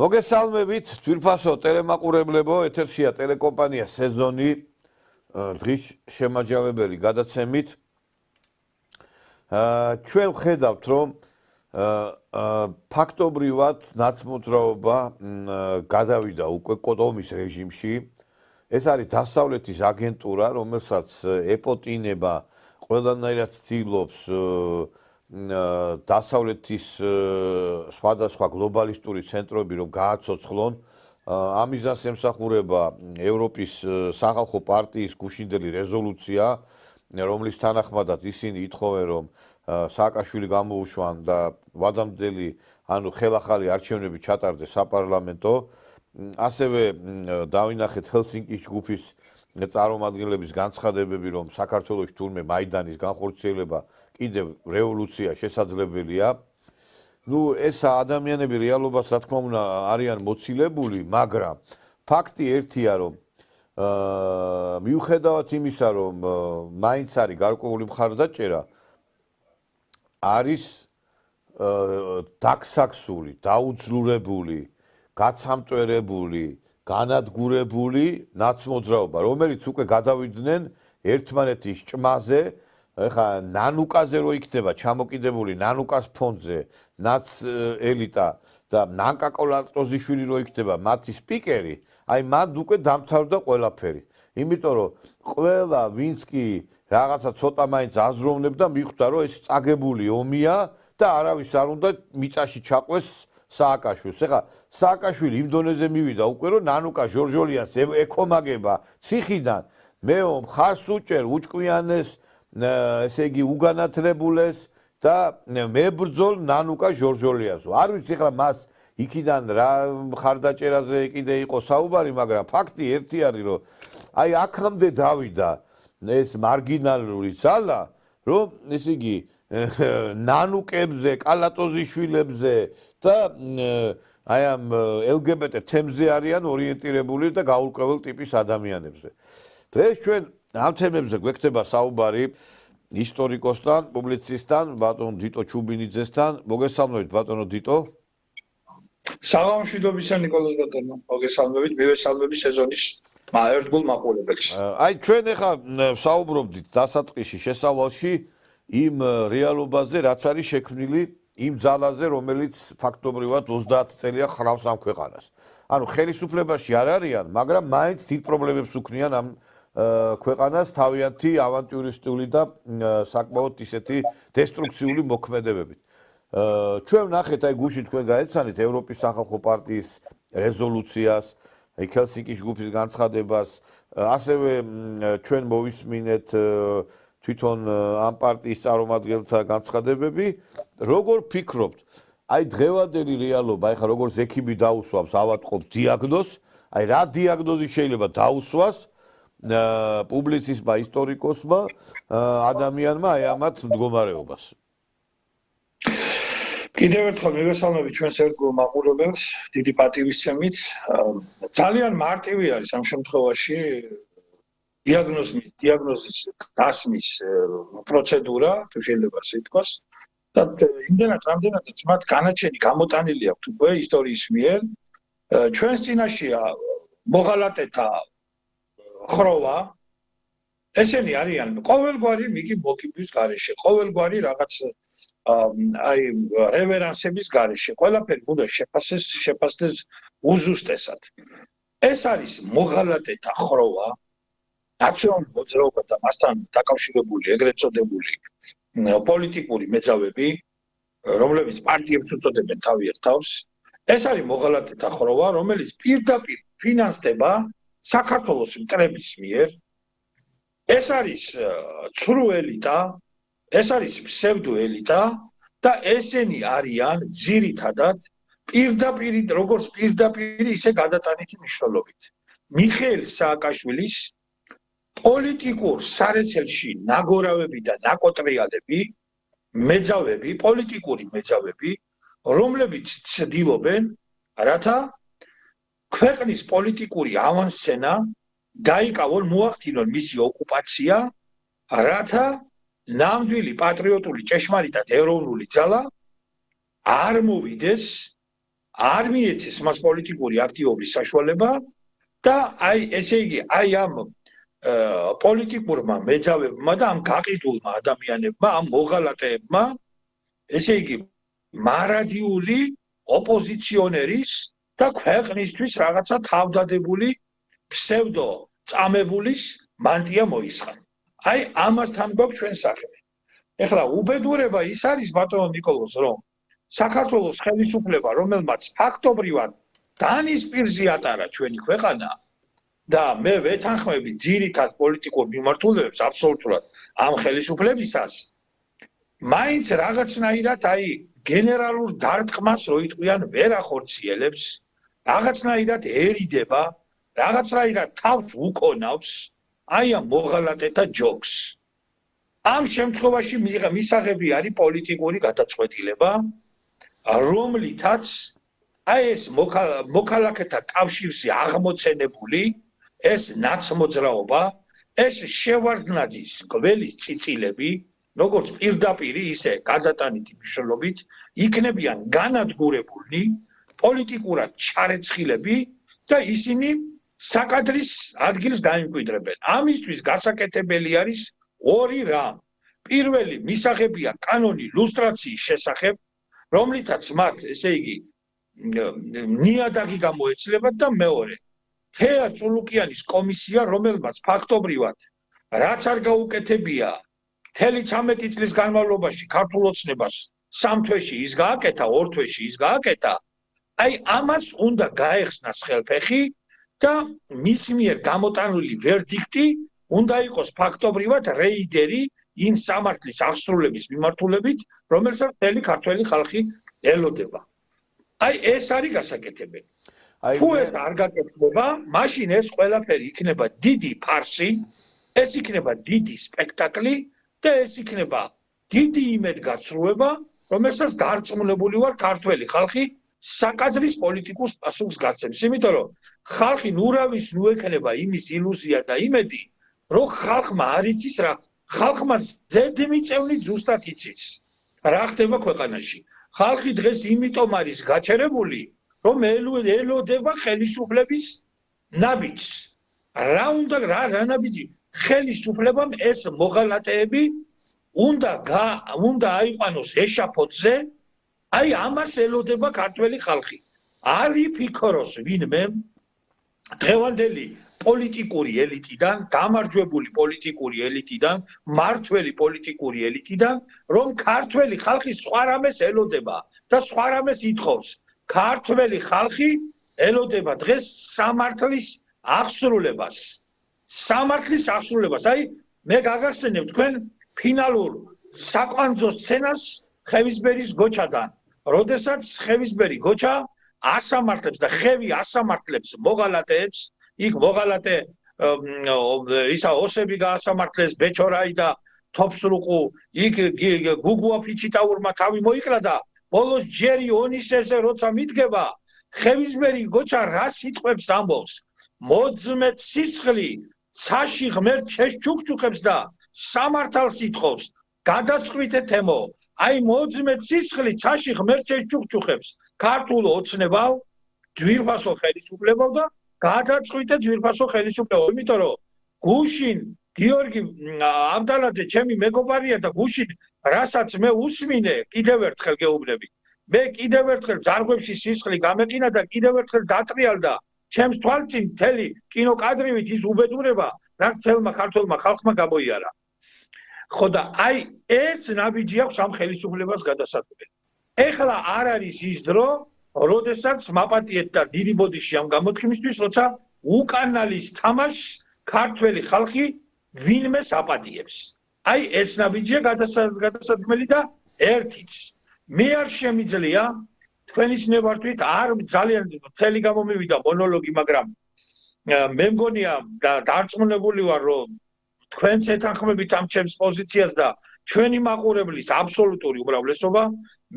მოგესალმებით, თვითფასო ტელემაყურებლებო, ეთერშია ტელეკომპანია სეზონი დღის შემაჯამებელი გადაცემით. ჩვენ ვხედავთ, რომ ფაქტობრივად ნაცმოძრაობა გადავიდა უკვე კოტომის რეჟიმში. ეს არის დასავლეთის აგენტურა, რომელსაც ეპოტინება ყველანაირად ცდილობს დასავლეთის სხვადასხვა გლობალისტური ცენტრები რომ გააცოცხლონ. ამისას ემსახურება ევროპის სახალხო პარტიის გუშინდელი რეზოლუცია, რომლის თანახმადაც ისინი ითხოვენ, რომ სააკაშვილი გამოუშვან და ვადამდელი, ანუ ხელახალი არჩევნები ჩატარდეს საპარლამენტო. ასევე დავინახეთ ჰელსინკის ჯგუფის წარმომადგენლების განცხადებები, რომ საქართველოში თურმე მაიდანის განხორციელება კიდევ რევოლუცია შესაძლებელია. ეს ადამიანები რეალობას რა თქმა უნდა არიან მოცილებული, მაგრამ ფაქტი ერთია, რომ მიუხედავად იმისა, რომ მაინც არის გარკვეული მხარდაჭერა, არის დაგსაქსული, დაუძლურებული, გაცამტვერებული, განადგურებული ნაცმოძრაობა, რომელიც უკვე გადავიდნენ ერთმანეთის ჭმაზე. ეხა ნანუკაზე რო იქნება ჩამოკიდებული ნანუკას ფონდზე ნაც ელიტა და ნანკაკოლატოზიშვილი რო იქნება მათი სპიკერი, აი მათ უკვე დამთავრდა ყველაფერი. იმიტომ რომ ყველა ვინც კი რაღაცა ცოტა მაინც აზროვნებდა, მიხვდა რომ ეს წაგებული ომია და არავის არ უნდა მიწაში ჩაყვეს სააკაშვილს. ეხა სააკაშვილი იმ დონეზე მივიდა უკვე რომ ნანუკა ჟორჟოლიანს ეკომაგება ციხიდან, მეო მხარს უჭერ უჭკვიანეს ესე იგი უგანათლებულეს და მებრძოლ ნანუკა ჟორჟოლიას. არ ვიცი ახლა მას იქიდან რა მხარდაჭერაზე კიდე იყო საუბარი, მაგრამ ფაქტი ერთი არის, რომ აი აქამდე დავიდა ეს მარგინალური ძალა, რომ ესე იგი ნანუკებზე, კალატოზიშვილებზე და აი ამ LGBT თემზე არიან ორიენტირებული და გაურკვეველ ტიპის ადამიანებზე. დღეს ჩვენ ამ თემებზე გვექნება საუბარი ისტორიკოსთან, პუბლიცისტთან, ბატონ დიტო ჩუბინიძესთან. მოგესალმებით, ბატონო დიტო. სალამშვიდობისა ნიკოლოზ ბატონო. მოგესალმებით, მივესალმები სეზონის ერთგულ მაყურებელს. აი ჩვენ ახლა საუბრობდით დასაწყისში შესავალში იმ რეალობაზე, რაც არის შექმნილი იმ ძალაზე, რომელიც ფაქტობრივად 30 წელია ხრავს ამ ქვეყანას. ანუ ხელისუფლებაში არ არიან, მაგრამ მაინც დიდ პრობლემებს უქმნიან ამ ქვეყანას თავიანთი ავანტიურისტული და საკმაოდ ისეთი დესტრუქციული მოქმედებებით. ჩვენ ვნახეთ აი გუშინ თქვენ გაეცანით ევროპის სახალხო პარტიის რეზოლუციას, ჰელსინკის ჯგუფის განცხადებას, ასევე ჩვენ მოვისმინეთ თვითონ ამ პარტიის წარმომადგენელთა განცხადებები. როგორ ფიქრობთ, აი დღევანდელი რეალობა, ეხლა როგორც ექიმი დაუსვამს, ავატყობს დიაგნოზს, აი რა დიაგნოზი შეიძლება დაუსვას პუბლიცისტმა, ისტორიკოსმა, ადამიანმა აი ამათ მდგომარეობას. კიდევ ერთხელ მივესალმები ჩვენს ერთგულ მაყურებელს, დიდი პატივისცემით. ძალიან მარტივი არის ამ შემთხვევაში დიაგნოზის დასმის პროცედურა, თუ შეიძლება ასე ითქვას. და იმდენად რამდენადაც მათ განაჩენი გამოტანილი აქვთ უკვე ისტორიის მიერ. ჩვენს წინაშეა მოღალატეთა ხროვა. ესენი არიან ყოველგვარი მიგი მოკიბვის გარეშე, ყოველგვარი რაღაც აი რევერანსების გარეშე. ყველაფერი უნდა შეფასდეს უზუსტესად. ეს არის მოღალატეთა ხროვა, ნაციონალური მოძრაობა და მასთან დაკავშირებული ეგრეთ წოდებული პოლიტიკური მეძავები, რომლებიც პარტიებს უწოდებენ თავიანთ თავს. ეს არის მოღალატეთა ხროვა, რომელიც პირდაპირ ფინანსდება საქართველოს მტრების მიერ. ეს არის ცრუ ელიტა, ეს არის ფსევდო ელიტა, და ესენი არიან ძირითადად პირდაპირ როგორც პირდაპირ ისე გადატანითი მნიშვნელობით. მიხეილ სააკაშვილის პოლიტიკურ სარეცელში ნაგორავები და ნაკოტრიალები, მეძავები, პოლიტიკური მეძავები, რომლებიც ცდილობენ, რათა ქვეყნის პოლიტიკური ავანსცენა დაიკავონ, მოახდინონ მისი ოკუპაცია, რათა ნამდვილი პატრიოტული ჭეშმარიტად ეროვნული ძალა არ მოვიდეს, არ მიეცეს მას პოლიტიკური აქტივობის საშუალება და ესე იგი ამ პოლიტიკურმა მეძავებმა და ამ გაყიდულმა ადამიანებმა, ამ მოღალატეებმა, ესე იგი მარადიული ოპოზიციონერის და ქვეყნისთვის რაღაცა თავდადებული ფსევდო წამებულის მანტია მოისხან. ამასთან გვაქვს ჩვენ საქმე. ეხლა უბედურება ის არის ბატონო ნიკოლოზ, რომ საქართველოს ხელისუფლება, რომელმაც ფაქტობრივად დანის პირზე ატარა ჩვენი ქვეყანა და მე ვეთანხმები ძირითად პოლიტიკურ მიმართულებებს აბსოლუტურად ამ ხელისუფლებისას, მაინც რაღაცნაირად გენერალურ დარტყმას რო იტყვიან ვერ ახორციელებს, რაღაცნაირად ერიდება, რაღაცნაირად თავს უკონავს ამ მოღალატეთა ჯოგს. ამ შემთხვევაში მისაღები არის პოლიტიკური გადაწყვეტილება, რომლითაც ეს მოქალაქეთა კავშირში აღმოცენებული ეს ნაცმოძრაობა, ეს შევარდნაძის გველის წიწილები, როგორც პირდაპირ ისე გადატანითი მნიშვნელობით, იქნებიან განადგურებულნი, პოლიტიკურად ჩარეცხილები და ისინი საკადრის ადგილს დაიმკვიდრებენ. ამისთვის გასაკეთებელი არის ორი რამ. პირველი მისაღებია კანონი ლუსტრაციის შესახებ, რომლითაც მათ, ესე იგი, ნიადაგი გამოეცლებათ და მეორე, თეა წულუკიანის კომისია, რომელმაც ფაქტობრივად რაც არ გაუკეთებია, მთელი 13 წლის განმავლობაში ქართულ ოცნებას 3 თვეში ის გააკეთა, 2 თვეში ის გააკეთა, ამას უნდა გაეხსნას ხელფეხი და მის მიერ გამოტანილი ვერდიქტი უნდა იყოს ფაქტობრივად რეიდერი იმ სამართლის აღსრულების მიმართულებით, რომელსაც მთელი ქართველი ხალხი ელოდება. ეს არის გასაკეთებელი. თუ ეს არ გაკეთდება, მაშინ ეს ყველაფერი იქნება დიდი ფარსი, ეს იქნება დიდი სპექტაკლი და ეს იქნება დიდი იმედგაცრუება, რომელსაც გარწმუნებული ვარ ქართველი ხალხი საკადრის პოლიტიკურ პასუხს გასცემს. იმიტომ რომ ხალხი ნურავის ნუ ექნება იმის ილუზია და იმედი, რომ ხალხმა არ იცის რა, ხალხმა ზედმიწევნით ზუსტად იცის რა ხდება ქვეყანაში. ხალხი დღეს იმიტომ არის გაჩერებული, რომ ელოდება ხელისუფლების ნაბიჯს. რა უნდა რა ნაბიჯი? ხელისუფლებამ ეს მოღალატეები უნდა აიყვანოს ეშაფოთზე, ამას ელოდება ქართველი ხალხი. არ იფიქროს ვინმე დღევანდელი პოლიტიკური ელიტიდან, გამარჯვებული პოლიტიკური ელიტიდან, მართველი პოლიტიკური ელიტიდან, რომ ქართველი ხალხი სხვა რამეს ელოდება და სხვა რამეს ითხოვს. ქართველი ხალხი ელოდება დღეს სამართლის აღსრულებას. სამართლის აღსრულებას. მე გაგახსენებ თქვენ ფინალურ საკვანძო სცენას ხევისბერის გოჩადან, როდესაც ხევისბერი გოჩა ასამართლებს და ხევი ასამართლებს მოღალატეებს, იქ მოღალატე ოსები გაასამართლეს, ბეჩორაი და თოფსრუყუ, იქ გუგუა ფიჩიტაურმა თავი მოიკრა და ბოლოს ჯერი ონისეზე როცა მიდგება, ხევისბერი გოჩა რა სიტყვებს ამბობს? მოძმეთ სისხლი, ცაში ღმერთ შეშჩუქჩუქებს და სამართალს ითხოვს. გადაწყვიტეთ ემო, მოძმეთ სისხლი, ცაში ღმერთ შეშჩუქჩუქებს. ქართულ ოცნებავ, ძვირფასო ხელისუფლებავ და გადაწყვიტეთ ძვირფასო ხელისუფლებავ. იმიტომ რომ გუშინ გიორგი აბდალაძე ჩემი მეგობარია და გუშინ რასაც მე უსმინე, კიდევ ერთხელ გეუბნები. მე კიდევ ერთხელ ძარღვებში სისხლი გამეყინა და კიდევ ერთხელ დატრიალდა ჩემს თვალწინ მთელი კინოკადრივით ის უბედურება, რაც თელმა ქართველმა ხალხმა გამოიარა. ხო და ეს ნაბიჯი აქვს ამ ხელისუფლებას გადასაწყვეტი. ეხლა არ არის ის დრო, როდესაც მაპატიეთ და დიდი ბოდიში ამ გამოთქმისთვის, როცა უკანალის თამაშს ქართველი ხალხი ვინმეს აპატიებს. ეს ნაბიჯია გადასაწყვეტი და ერთიც მე არ შემიძლია თქვენის ნებართვით არ ძალიან წელი გამომივიდა მონოლოგი, მაგრამ მე მგონია დარწმუნებული ვარ, რომ თქვენც ეთანხმებით ამ ჩემს პოზიციას და ჩვენი მაყურებლის აბსოლუტური უმრავლესობა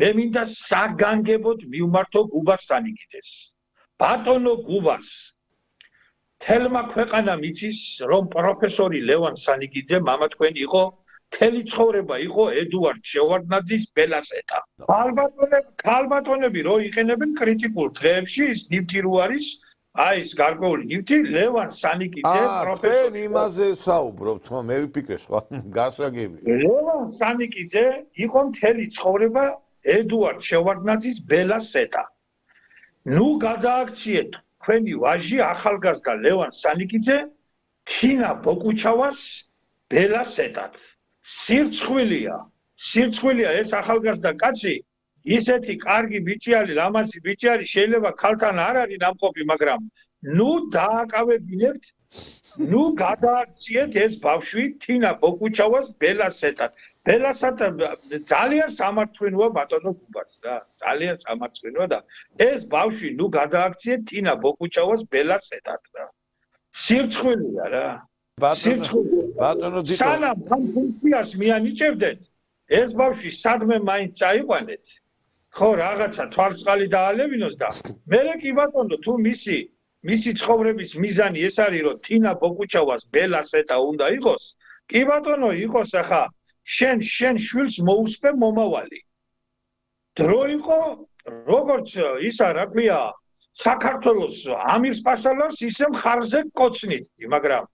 მე მინდა საგანგებოდ მივმართო გუბას სანიკიძეს. ბატონო გუბას თელმა ქვეყანამ იცის, რომ პროფესორი ლევან სანიკიძე მამა თქვენი იყო, მთელი ცხოვრება იყო ედუარდ შევარდნაძის ბელასეტა. ქალბატონები რო იყენებენ კრიტიკულ დღეებში, ის ნივთი რო არის, აი ეს გარკვეული ნივთი ლევან სანიკიძე პროფესორი. იმაზე საუბრობთ, ხო, მე ვიფიქრე სხვა გასაგები. ლევან სანიკიძე იყო მთელი ცხოვრება ედუარდ შევარდნაძის ბელასეტა. ნუ გადააქციეთ თქვენი ვაჟი ახალგაზრდა ლევან სანიკიძე თინა ბოკუჩავას ბელასეტად. სირცხვილია ეს ახალგაზრდა კაცი, ისეთი კარგი ბიჭი არის, ლამაზი ბიჭი არის, შეიძლება ქალთან არ არის ნამყოფი, მაგრამ ნუ დააკავებინებთ, ნუ გადააქციეთ ეს ბავშვი თინა ბოკუჩავას ბელასეტად. ბელასეტა ძალიან სამარცხვინოა ბატონო გუბას რა, ძალიან სამარცხვინოა და ეს ბავშვი ნუ გადააქციეთ თინა ბოკუჩავას ბელასეტად რა. სირცხვილია რა. ბატონო დიტო სანამ ამ ფუნქციას მიანიჭებდეთ, ეს ბავშვი სადმე მაინც წაიყვანეთ. ხო, რაღაცა თვალწყალი დაალებინოს და მერე კი ბატონო თუ მისი ცხოვრების მიზანი ეს არის, რომ თინა ბოკუჩავას ბელასეტა უნდა იყოს, კი ბატონო იყოს ახლა შენ შვილს მოუსწრე მომავალი. დრო იყო როგორც ისა რა ქვია საქართველოს ამირს პასალარს ისე მხარზე კოცნით, მაგრამ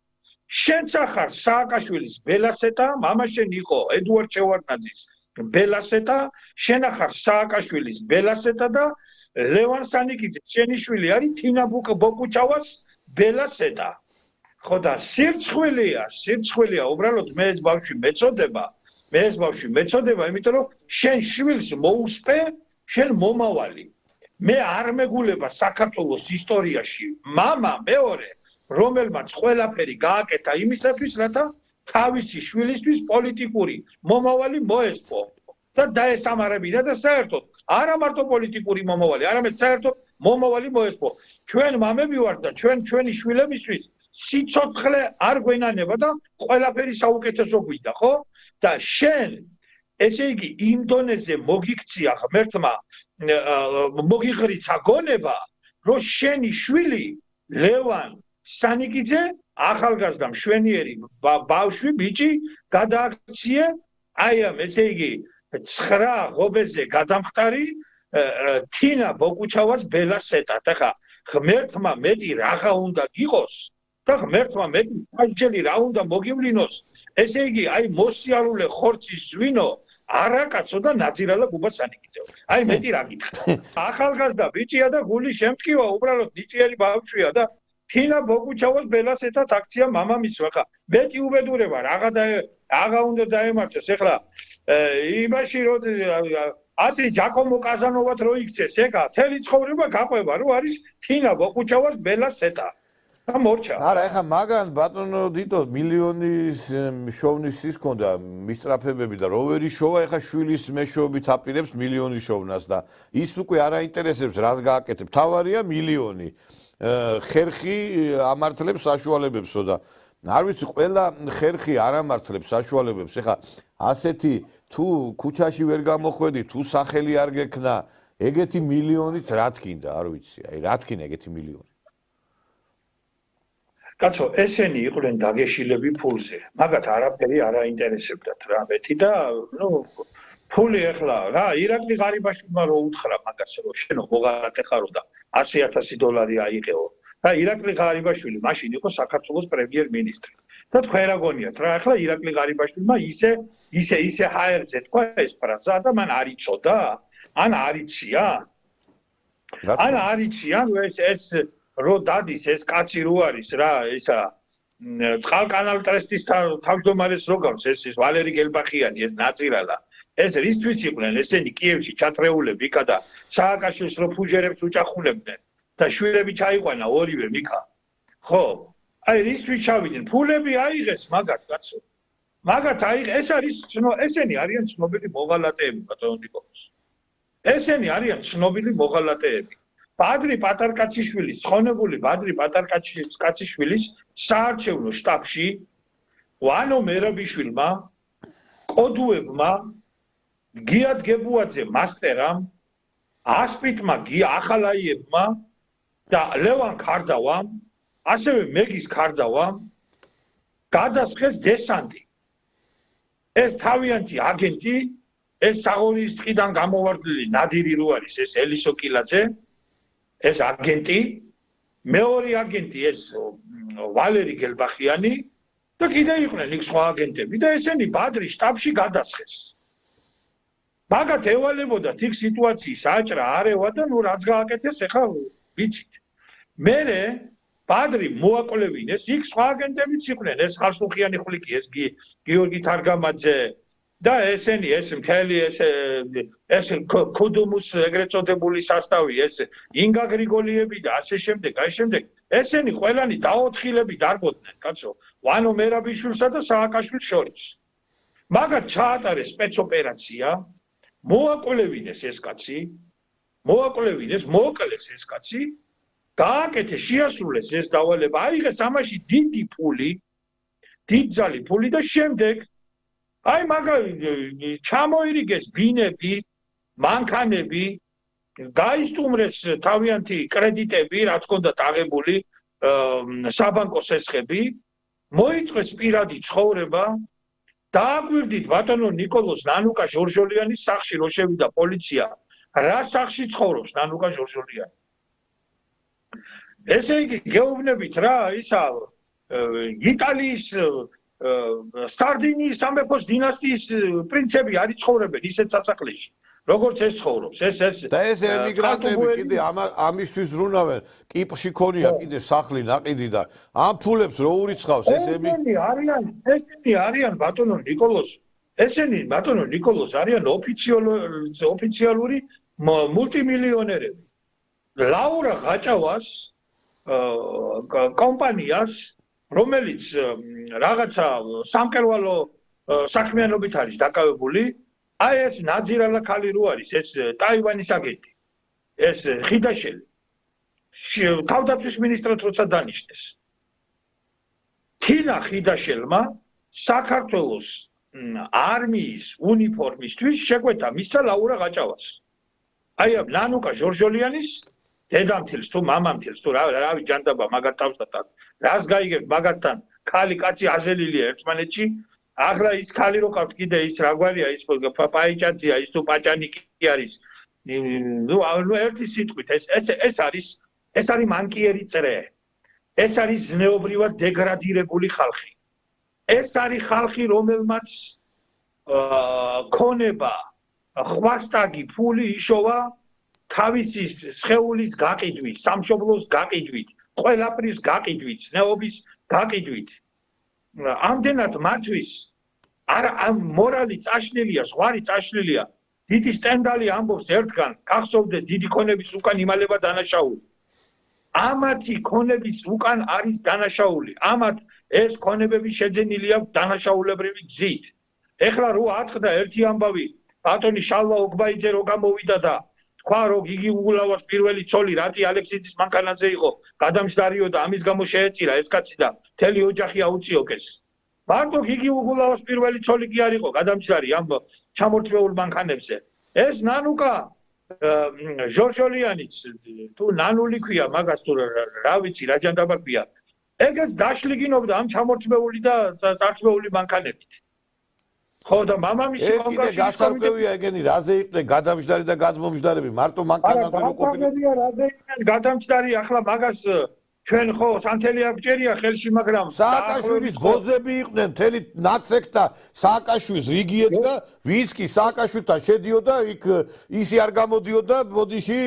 შენც ახარ სააკაშვილის ბელასეტა, მამა შენ იყო ედუარდ შევარდნაძის ბელასეტა, შენ ახარ სააკაშვილის ბელასეტა და ლევან სანიკიძის შენი შვილი არის თინა ბოკუჩავას ბელასეტა. ხო და სირცხვილია, უბრალოდ მე ეს ბავშვი მეწოდება, იმიტომ რომ შენ შვილს მოუსწრე, შენ მომავალი. მე არ მეგულება საქართველოს ისტორიაში მამა მეორე რომელმაც ყველაფერი გააკეთა იმისათვის, რათა თავისი შვილისთვის პოლიტიკური მომავალი მოესწრო და დაესამარებინა და საერთოდ არა მარტო პოლიტიკური მომავალი, არამედ საერთოდ მომავალი მოესწრო. ჩვენ მამები ვართ და ჩვენი შვილებისთვის სიცოცხლე არ გვენანება და ყველაფერი საუკეთესო გვინდა, ხო? და შენ ესე იგი იმ დონეზე მოგიქცია ღმერთმა მოგიღრიცა გონება, რომ შენი შვილი ლევან სანიკიძე ახალგაზრდა მშვენიერი ბავშვი ბიჭი გადააქციე აი ამ ესე იგი 9 ღობეზე გადამხტარი თინა ბოკუჩავას ბელასეტად. ახლა ღმერთმა მეტი რაღა უნდა გიყოს და ღმერთმა მეტი საჯელი რა უნდა მოგივლინოს, ესე იგი აი მოსიარულე ხორცის ზვინო არაკაცო და ნაძირალა გუბა სანიკიძე. აი მეტი რა გითხრა. ახალგაზრდა ბიჭია და გული შემტკივა, უბრალოდ ნიჭიერი ბავშვია და თინა ბოკუჩავას ბელასეტად აქცია მამამისო. ახლა მეტი უბედურება რაღა უნდა დაემართოს. ახლა იმაში რომ აცი ჯაკომო კაზანოვად რო იქცეს, ეგა თელი ცხოვრება გაყვება, რომ არის თინა ბოკუჩავას ბელასეტა. და მორჩა. არა, ეხლა მაგან ბატონო დიტო მილიონის შოვნის ის ქონდა მისწრაფებები და როვერი შოვა, ეხლა შვილის მეშვეობით აპირებს მილიონის შოვნას და ის უკვე არ აინტერესებს რას გააკეთებ. თავარია მილიონი. ხერხი ამართლებს საშუალებებსო და არ ვიცი ყველა ხერხი არ ამართლებს საშუალებებს. ეხლა ასეთი თუ ქუჩაში ვერ გამოხვედი, თუ სახელი არ გექნა, ეგეთი მილიონიც რა თქინდა, არ ვიცი. აი რა თქინა ეგეთი მილიონი. კაცო, ესენი იყვნენ დაგეშილები ფულზე. მაგათ არაფერი არ აინტერესებდათ რა მეტი და ნუ ფული ახლა რა ირაკლი ღარიბაშვილმა რო უთხრა მაგას რომ შენო მოღალატე ხარო და $100,000 აიღეო. და ირაკლი ღარიბაშვილი მაშინ იყო საქართველოს პრემიერ-მინისტრი. და თქვენ რა გონიათ რა ახლა ირაკლი ღარიბაშვილმა ისე ჰაერზე თქვა ეს ფრაზა და მან არ იცოდა? ან არ იცია? ან არ იცია ეს რო დადის ეს კაცი რო არის რა ისა წყალკანალ ტრესტის თავმჯდომარეს რო გავს ეს ვალერი გელბახიანი ეს ნაწირალა ეს რისთვის იყვნენ ესენი კიევში ჩათრეულები იქა და სააკაშვილს რო ფუჯერებს უჭახულებდნენ და შვილები ჩაიყვანა ორივე მიქა ხო აი რისთვის ჩავიდნენ ფულები აიღეს მაგათ კაცო მაგათ აიღეს ეს არის ესენი არიან ცნობილი მოღალატეები ბატონო ნიკოლოზ ესენი არიან ცნობილი მოღალატეები. ბადრი პატარკაციშვილის, ცხონებული ბადრი პატარკაციშვილის საარჩევნო შტაბში ვანო მერაბიშვილმა, კოდუებმა, გიად გებუაძე მასტერამ, ასპიტმა ახალაიებმა და ლევან ქარდავამ, ასევე მეგის ქარდავამ გადასხეს დესანტი. ეს თავიანთი აგენტი, ეს საღოლის ტყიდან გამოვარდნილი ნადირი რო არის, ეს ელისო კილაძე, ეს აგენტი, მეორე აგენტი ეს ვალერი გელბახიანი და კიდე იყვნენ იქ სხვა აგენტები და ესენი ბადრის შტაბში გადასხეს. მაგათ ევალებოდათ იქ სიტუაციის აჭრა არევა და ნუ რაც გააკეთეს ახლა ვიცით. მერე ბადრი მოაკვლევინეს, იქ სხვა აგენტებიც იყვნენ, ეს ხალხსუხიანი ხვლიკი, ეს გიორგი თარგამაძე და ესენი ეს მთელი ეს კუდუმუს ეგრეთ წოდებული სასტავი, ეს ინგა გრიგოლიები და ასე შემდეგ, აი შემდეგ ესენი ყველანი დაოთხილები დარბოდნენ, კაცო, ვანო მერაბიშვილსა და სააკაშვილს შორის. მაგათ ჩაატარეს სპეცოპერაცია, მოაკვლევინეს ეს კაცი, მოაკლეს ეს კაცი, გააკეთეს, შეასრულეს ეს დავალება, აიღეს ამაში დიდი ფული, დიდძალი ფული და შემდეგ აი მაგალითად ჩამოირიგეს ბინები, მანქანები, გაისტუმრეს თავიანთი კრედიტები, რაც ჰქონდათ აღებული საბანკო სესხები, მოიწვეს პირადი ცხოვრება, დააგვირდით ბატონო ნიკოლოზ ნანუკა ჟორჟოლიანის სახლში რო შევიდა პოლიცია, რა სახლში ცხოვრობს ნანუკა ჟორჟოლიანი. ესე იგი გეუბნებით რა, ისა იტალიის სარდინიის სამეფოს დინასტიის პრინცები არის ცხოვრობენ ისეთ სასახლეში, როგორც ეს ცხოვრობს. და ეს ემიგრანტები კიდე ამისთვის ბრუნავენ, კიპრში ქონია კიდე სახლი ნაყიდი და ამ ფულებს რო ურიცხავს ესენი არიან ბატონო ნიკოლოზ, არიან ოფიციალური მულტიმილიონერები. ლაურა ღაჭავას კომპანიას, რომელიც რაღაცა სამკერვალო საქმიანობით არის დაკავებული, აი ეს ნაძირალა ქალი რო არის, ეს ტაივანის აგენტი, ეს ხიდაშელი თავდაცვის მინისტრად როცა დანიშნეს. თინა ხიდაშელმა საქართველოს არმიის უნიფორმისთვის შეკვეთა მისცა ლაურა ღაჭავას. აი ნანუკა ჟორჟოლიანის დედამთილს თუ მამამთილს თუ რავი ჯანდაბა მაგათ თავსდათას რას გაიგებ მაგათთან ქალი კაცი აზელილია ერთმანეთში ახლა ის ქალი რო ყავთ კიდე ის რა გვარია ის პაიჭაძია ის თუ პაჭანიკი არის ნუ ერთი სიტყვით ეს არის მანკიერი წრე ეს არის ზნეობრივად დეგრადირებული ხალხი ეს არის ხალხი რომელმაც ქონება ხვასტაგი ფული იშოვა თავისი სხეულის გაყიდვით, სამშობლოს გაყიდვით, ყველაფრის გაყიდვით, ზნეობის გაყიდვით. ამდენად მათთვის მორალი წაშლილია, ზღვარი წაშლილია. დიდი სტენდალი ამბობს ერთგან, გახსოვდეთ დიდი ქონების უკან იმალება დანაშაული. ამათი ქონების უკან არის დანაშაული. ამათ ეს ქონებები შეძენილი აქვს დანაშაულებრივი გზით. ეხლა რო ატყდა ერთი ამბავი, ბატონი შალვა ოგბაიძე რო გამოვიდა და თქვა რომ გიგი უგულავას პირველი ცოლი რატი ალექსიძის მანქანაზე იყო გადამჯდარიო და ამის გამო შეეწირა ეს კაცი და მთელი ოჯახი აუციოკეს. მარტო გიგი უგულავას პირველი ცოლი კი არ იყო გადამჯდარი ამ ჩამორთმეულ მანქანებზე. ეს ნანუკა ჟორჟოლიანიც თუ ნანული ქვია მაგას თუ რა ვიცი რა ჯანდაბა ქვია. ეგეც დაშლიგინობდა ამ ჩამორთმეული და წარწმეული მანქანებით. ხო და მამამისი კონკრეტულად გასარკვევია ეგენი რაზე იყვნენ გადამჯდარი და გადმომჯდარები მარტო მანქანაზე რო ყოფილი რაზე იყვნენ გადამჯდარი ახლა მაგას ჩვენ ხო სანთელი აღჭერია ხელში მაგრამ სააკაშვილის ბოზები იყვნენ მთელი ნაცეკთა სააკაშვილის რიგი ედგა ვინც კი სააკაშვილთან შედიოდა იქ ისი არ გამოდიოდა ბოდიში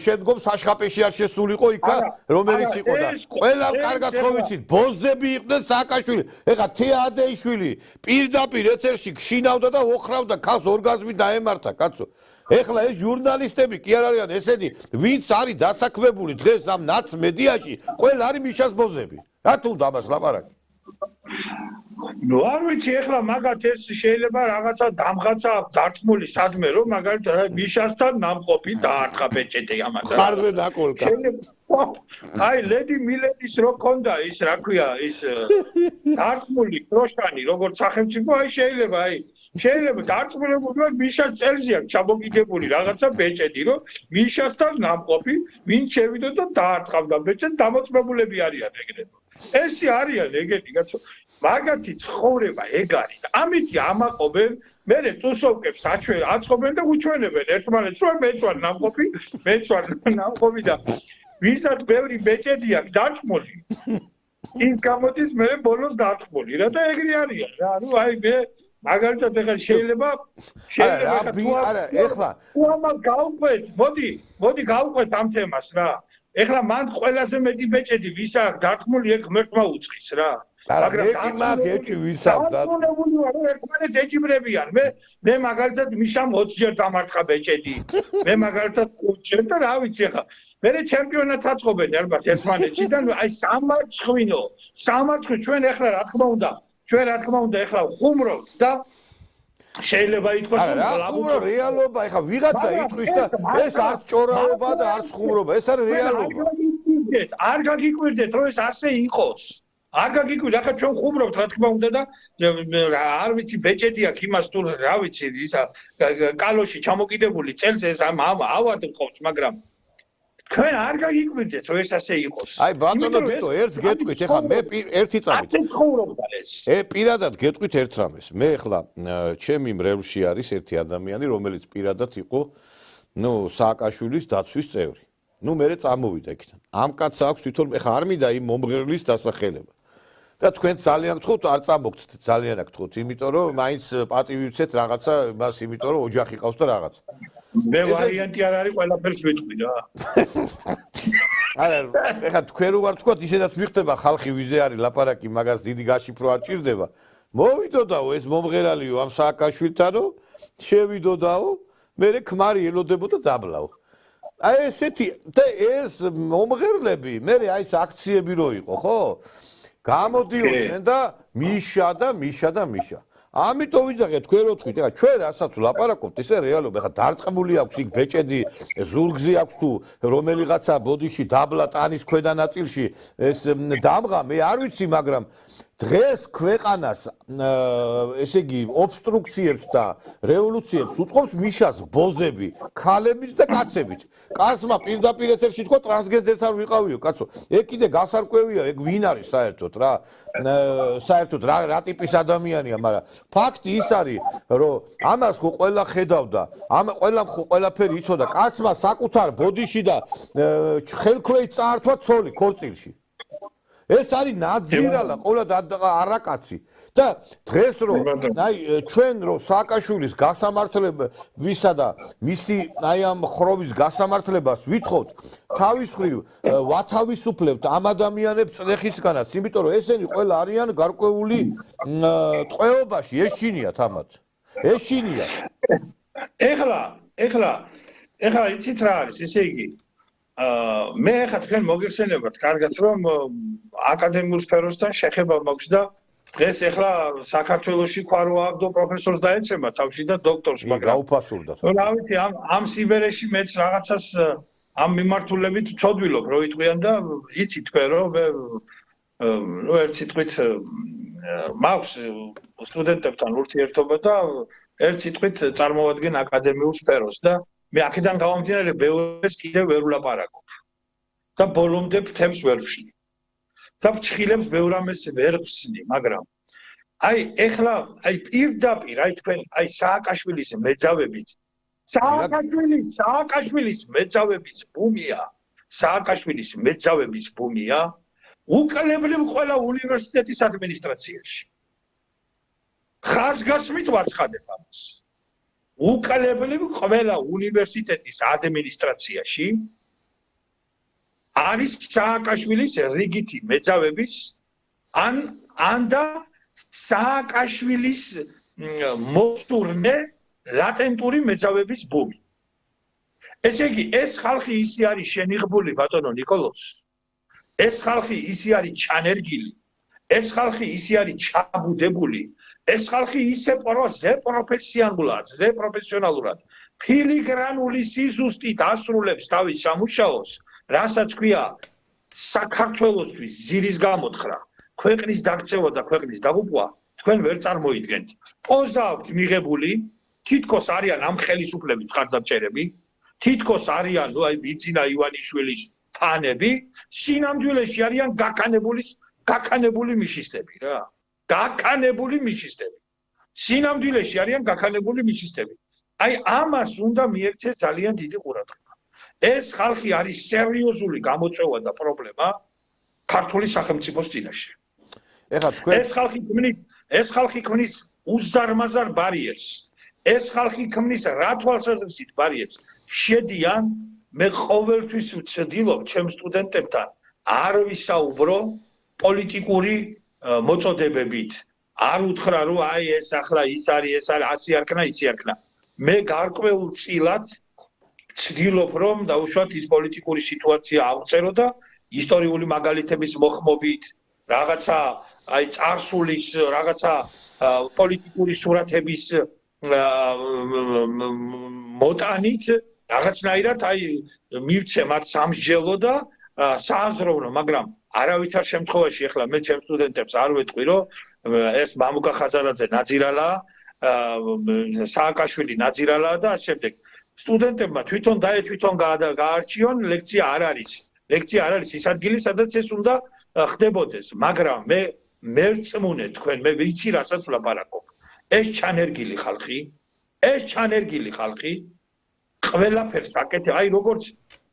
შემდგომ საშხაპეში არ შესულიყო იქა რომელიც იყო და ყველა კარგად ხო ვიცით ბოზები იყვნენ სააკაშვილი ეხა თეადეიშვილი პირდაპირ ეთერში გშინავდა და ოხრავდა ქალს ორგაზმი დაემართა კაცო ეხლა ეს ჟურნალისტები კი არ არიან ესენი ვინც არის დასაქმებული დღეს ამ ნაც მედიაში ყველა არის მიშას ბოზები რა თუნდა ამას ლაპარაკი ნუ არ ვიცი ეხლა მაგათ ეს შეიძლება რაღაცა დამღაცა დარტყმული სადმე რომ მაგალითად მიშასთან ნამყოფი დაარტყა ბეჭედი ამათ ხარზე დაკოლკა აი ლედი მილედის რო ქონდა ის რა ქვია ის დარტყმული კროშანი როგორც სახელმწიფო აი შეიძლება დარტყმულებული მიშას წელზე აქვს ჩამოგიდებული რაღაცა ბეჭედი რომ მიშასთან ნამყოფი ვინ შევიდო და დაარტყავდა ბეჭედს დამოწმებულები არიან ეგრევე ესე არიან ეგეთი კაცო მაგათი ცხოვრება ეგ არის და ამითი ამაყობენ მე ტუსოვკებს აწყობენ და უჩვენებენ ერთმანეთს რომ მეც ვარ ნამყოფი და ვისაც ბევრი ბეჭედი აქვს დარტყმული ის გამოდის მე ბოლოს დარტყმული რა და ეგრე არიან რა ნუ აი მე მაგალითად ეხლა შეიძლება ეხლა ამას გავყვეთ მოდი გავყვეთ ამ თემას რა ეხლა მან ყველაზე მეტი ბეჭედი ვის აქვს დარტყმული ეგ ღმერთმა უწყის რა მაგრამ მაგ ეჭი ვის აქვს დარტყმული ვარ ერთმანეთს ეჭიბრებიან მე მაგალითად მიშამ 20 ჯერ დამარტყა ბეჭედი მე მაგალითად 5 ჯერ და რა ვიცი ეხლა მე ჩემპიონატს აწყობენ ალბათ ერთმანეთში და აი სამარცხვინო ჩვენ ეხლა რა თქმა უნდა ეხლა ხუმრობთ და შეიძლება ითქვას რომ რეალობა ეხლა ვიღაცა იტყვის და ეს არც ჭორაობა და არც ხუმრობა ეს არის რეალობა არ გაგიკვირდეთ რომ ეს ასე იყოს არ გაგიკვირდეთ ახლა ჩვენ ხუმრობთ რა თქმა უნდა და არ ვიცი ბეჭედი აქვს იმას თუ რა ვიცი ისა კალოში ჩამოკიდებული წელს ეს ავად ყავს მაგრამ თქვენ არ გაგიკვირდეთ რომ ეს ასე იყოს აი ბატონო თვითონ ერთს გეტყვით ეხლა მე ერთი წამით ასე ცხოვრობდა ეს პირადად გეტყვით ერთ რამეს მე ეხლა ჩემი მრევლში არის ერთი ადამიანი რომელიც პირადად იყო ნუ სააკაშვილის დაცვის წევრი ნუ მე წამოვიდა იქიდან ამ კაცს აქვს თვითონ ეხლა არ მინდა იმ მომღერლის დასახელება და თქვენ ძალიან გთხოვთ არ წამოგცეთ ძალიან გთხოვთ იმიტომ რომ მაინც პატივი ვიცეთ რაღაცა მას იმიტომ რომ ოჯახი ყავს და რაღაცა მე ვარიანტი არ არის ყველაფერს ვიტყვი რა არა ეხლა თქვენ რო ვარ თქვათ ისედაც მიხდება ხალხი ვიზე არის ლაპარაკი მაგას დიდი გაშიფრო არ ჭირდება მოვიდოდაო ეს მომღერალიო ამ სააკაშვილთანო შევიდოდაო მე ქმარი ელოდებოდა დაბლაო აი ესეთი და ეს მომღერლები მე აი ეს აქციები რო იყო ხო გამოდიოდნენ და მიშა ამიტომ ვიძახეთ თქვენ რო თქვით ეხლა ჩვენ რასაც ვლაპარაკობთ ესე რეალობა ეხლა დარტყმული აქვს იქ ბეჭედი ზურგზე აქვს თუ რომელიღაცა ბოდიში დაბლა ტანის ქვედა ნაწილში ეს დამღა მე არ ვიცი მაგრამ დღეს ქვეყანას ესე იგი ობსტრუქციებს და რევოლუციებს უწყობს მიშას ბოზები ქალებით და კაცებით კაცმა პირდაპირ ეთერში თქვა ტრანსგენდერთან ვიყავიო კაცო ეგ კიდე გასარკვევია ეგ ვინ არის საერთოდ რა ტიპის ადამიანია მაგრამ ფაქტი ის არის რომ ამას ხო ყველა ხედავდა ამ ყველამ ხო ყველაფერი იცოდა კაცმა საკუთარ ბოდიში და ხელქვეით წაართვა ცოლი ქორწილში ეს არის ნაძირალა ყოლა არაკაცი და დღეს რომ აი ჩვენ რომ სააკაშვილის გასამართლებისა და მისი აი ამ ხროვის გასამართლებას ვითხოვთ თავის მხრივ ვათავისუფლებთ ამ ადამიანებს წლეხისგანაც იმიტომ რომ ესენი ყველა არიან გარკვეული ტყვეობაში ეშინიათ ამათ ეშინიათ ეხლა იცით რა არის ესე იგი მე ხა თქვენ მოგეხსენებათ კარგად რომ აკადემიურ სფეროსთან შეხება მაქვს და დღეს ეხლა საქართველოში ქვაროაგდო პროფესორს დაეცემა თავში და დოქტორს მაგრამ გაუფასურდა რა ვიცი ამ სიბერეში მეც რაღაცას ამ მიმართულებით ვწოდვილობ რო იტყვიან და იცი თქვენ რომ ნუ ერთ სიტყვით მაქვს სტუდენტებთან ურთიერთობა და ერთ სიტყვით წარმოვადგენ აკადემიურ სფეროს და მე აქედან გამომდინარე ბევრს კიდევ ვერ ვლაპარაკობ და ბოლომდე თემს ვერ ვშლი და ფრჩხილებს ბევრ ამას ვერ ვხსნი მაგრამ აი ეხლა აი პირდაპირ აი თქვენ აი სააკაშვილის მეძავებით სააკაშვილის მეძავების ბუმია უკალებლებ ყველა უნივერსიტეტის ადმინისტრაციაში ხაზგასმით ვაცხადებ ამას უკალებლებ ყველა უნივერსიტეტის ადმინისტრაციაში არის სააკაშვილის რიგითი მეძავების ან და სააკაშვილის მოსურნე ლატენტური მეძავების ბუმი. ესე იგი, ეს ხალხი ისე არის შენიღბული ბატონო ნიკოლოზ. ეს ხალხი ისე არის ჩანერგილი. ეს ხალხი ისე არის ჩაბუდებული, ეს ხალხი ისე პროფესიონალურად ფილიგრანული სიზუსტით ასრულებს თავის სამუშაოს, რასაც ქვია საქართველოსთვის ზირის გამოთხრა, ქვეყნის დაქცევა და ქვეყნის დაღუპვა, თქვენ ვერ წარმოიდგენთ. პოზა აქვთ მიღებული, თითქოს არიან ამ ხელისუფლების ხარდამჭერები, თითქოს არიან ბიძინა ივანიშვილის ფანები, სინამდვილეში არიან გაქანებული მიშისტები რა. გაქანებული მიშისტები. სინამდვილეში არიან გაქანებული მიშისტები. აი ამას უნდა მიექცეს ძალიან დიდი ყურადღება. ეს ხალხი არის სერიოზული გამოწვევა და პრობლემა ქართული სახელმწიფოს წინაშე. ეხლა თქვენ ეს ხალხი ქმნის უზარმაზარ ბარიერს. ეს ხალხი ქმნის რა თვალსაზრისით ბარიერს? შედიან მე ყოველთვის ვცდილობ ჩემ სტუდენტებთან არ ვისაუბრო პოლიტიკური მოწოდებებით. არ უთხრა რომ აი ეს ახლა ის არის, ეს არის, ასე არქნა, ისი არქნა. მე გარკვეულწილად ვცდილობ რომ დაუშვათ ის პოლიტიკური სიტუაცია ავწერო და ისტორიული მაგალითების მოხმობით, რაღაცა აი წარსულის, რაღაცა პოლიტიკური სურათების მოტანით, რაღაცნაირად აი მივცე მათ სამსჯელო და სააზროვნო, მაგრამ არავითარ შემთხვევაში ახლა მე ჩემ სტუდენტებს არ ვეთქვი რომ ეს მამუკა ხაზარაძე ნაძირალა, სააკაშვილი ნაძირალა და ამ შემდეგ სტუდენტებმა თვითონ გაარჩიონ ლექცია არ არის. ლექცია არ არის ის ადგილი, სადაც ეს უნდა ხდებოდეს, მაგრამ მე მერწმუნე თქვენ, მე ვიცი რასაც ვლაპარაკობ. ეს ჩანერგილი ხალხი ყველაფერს გაკეთე, აი როგორც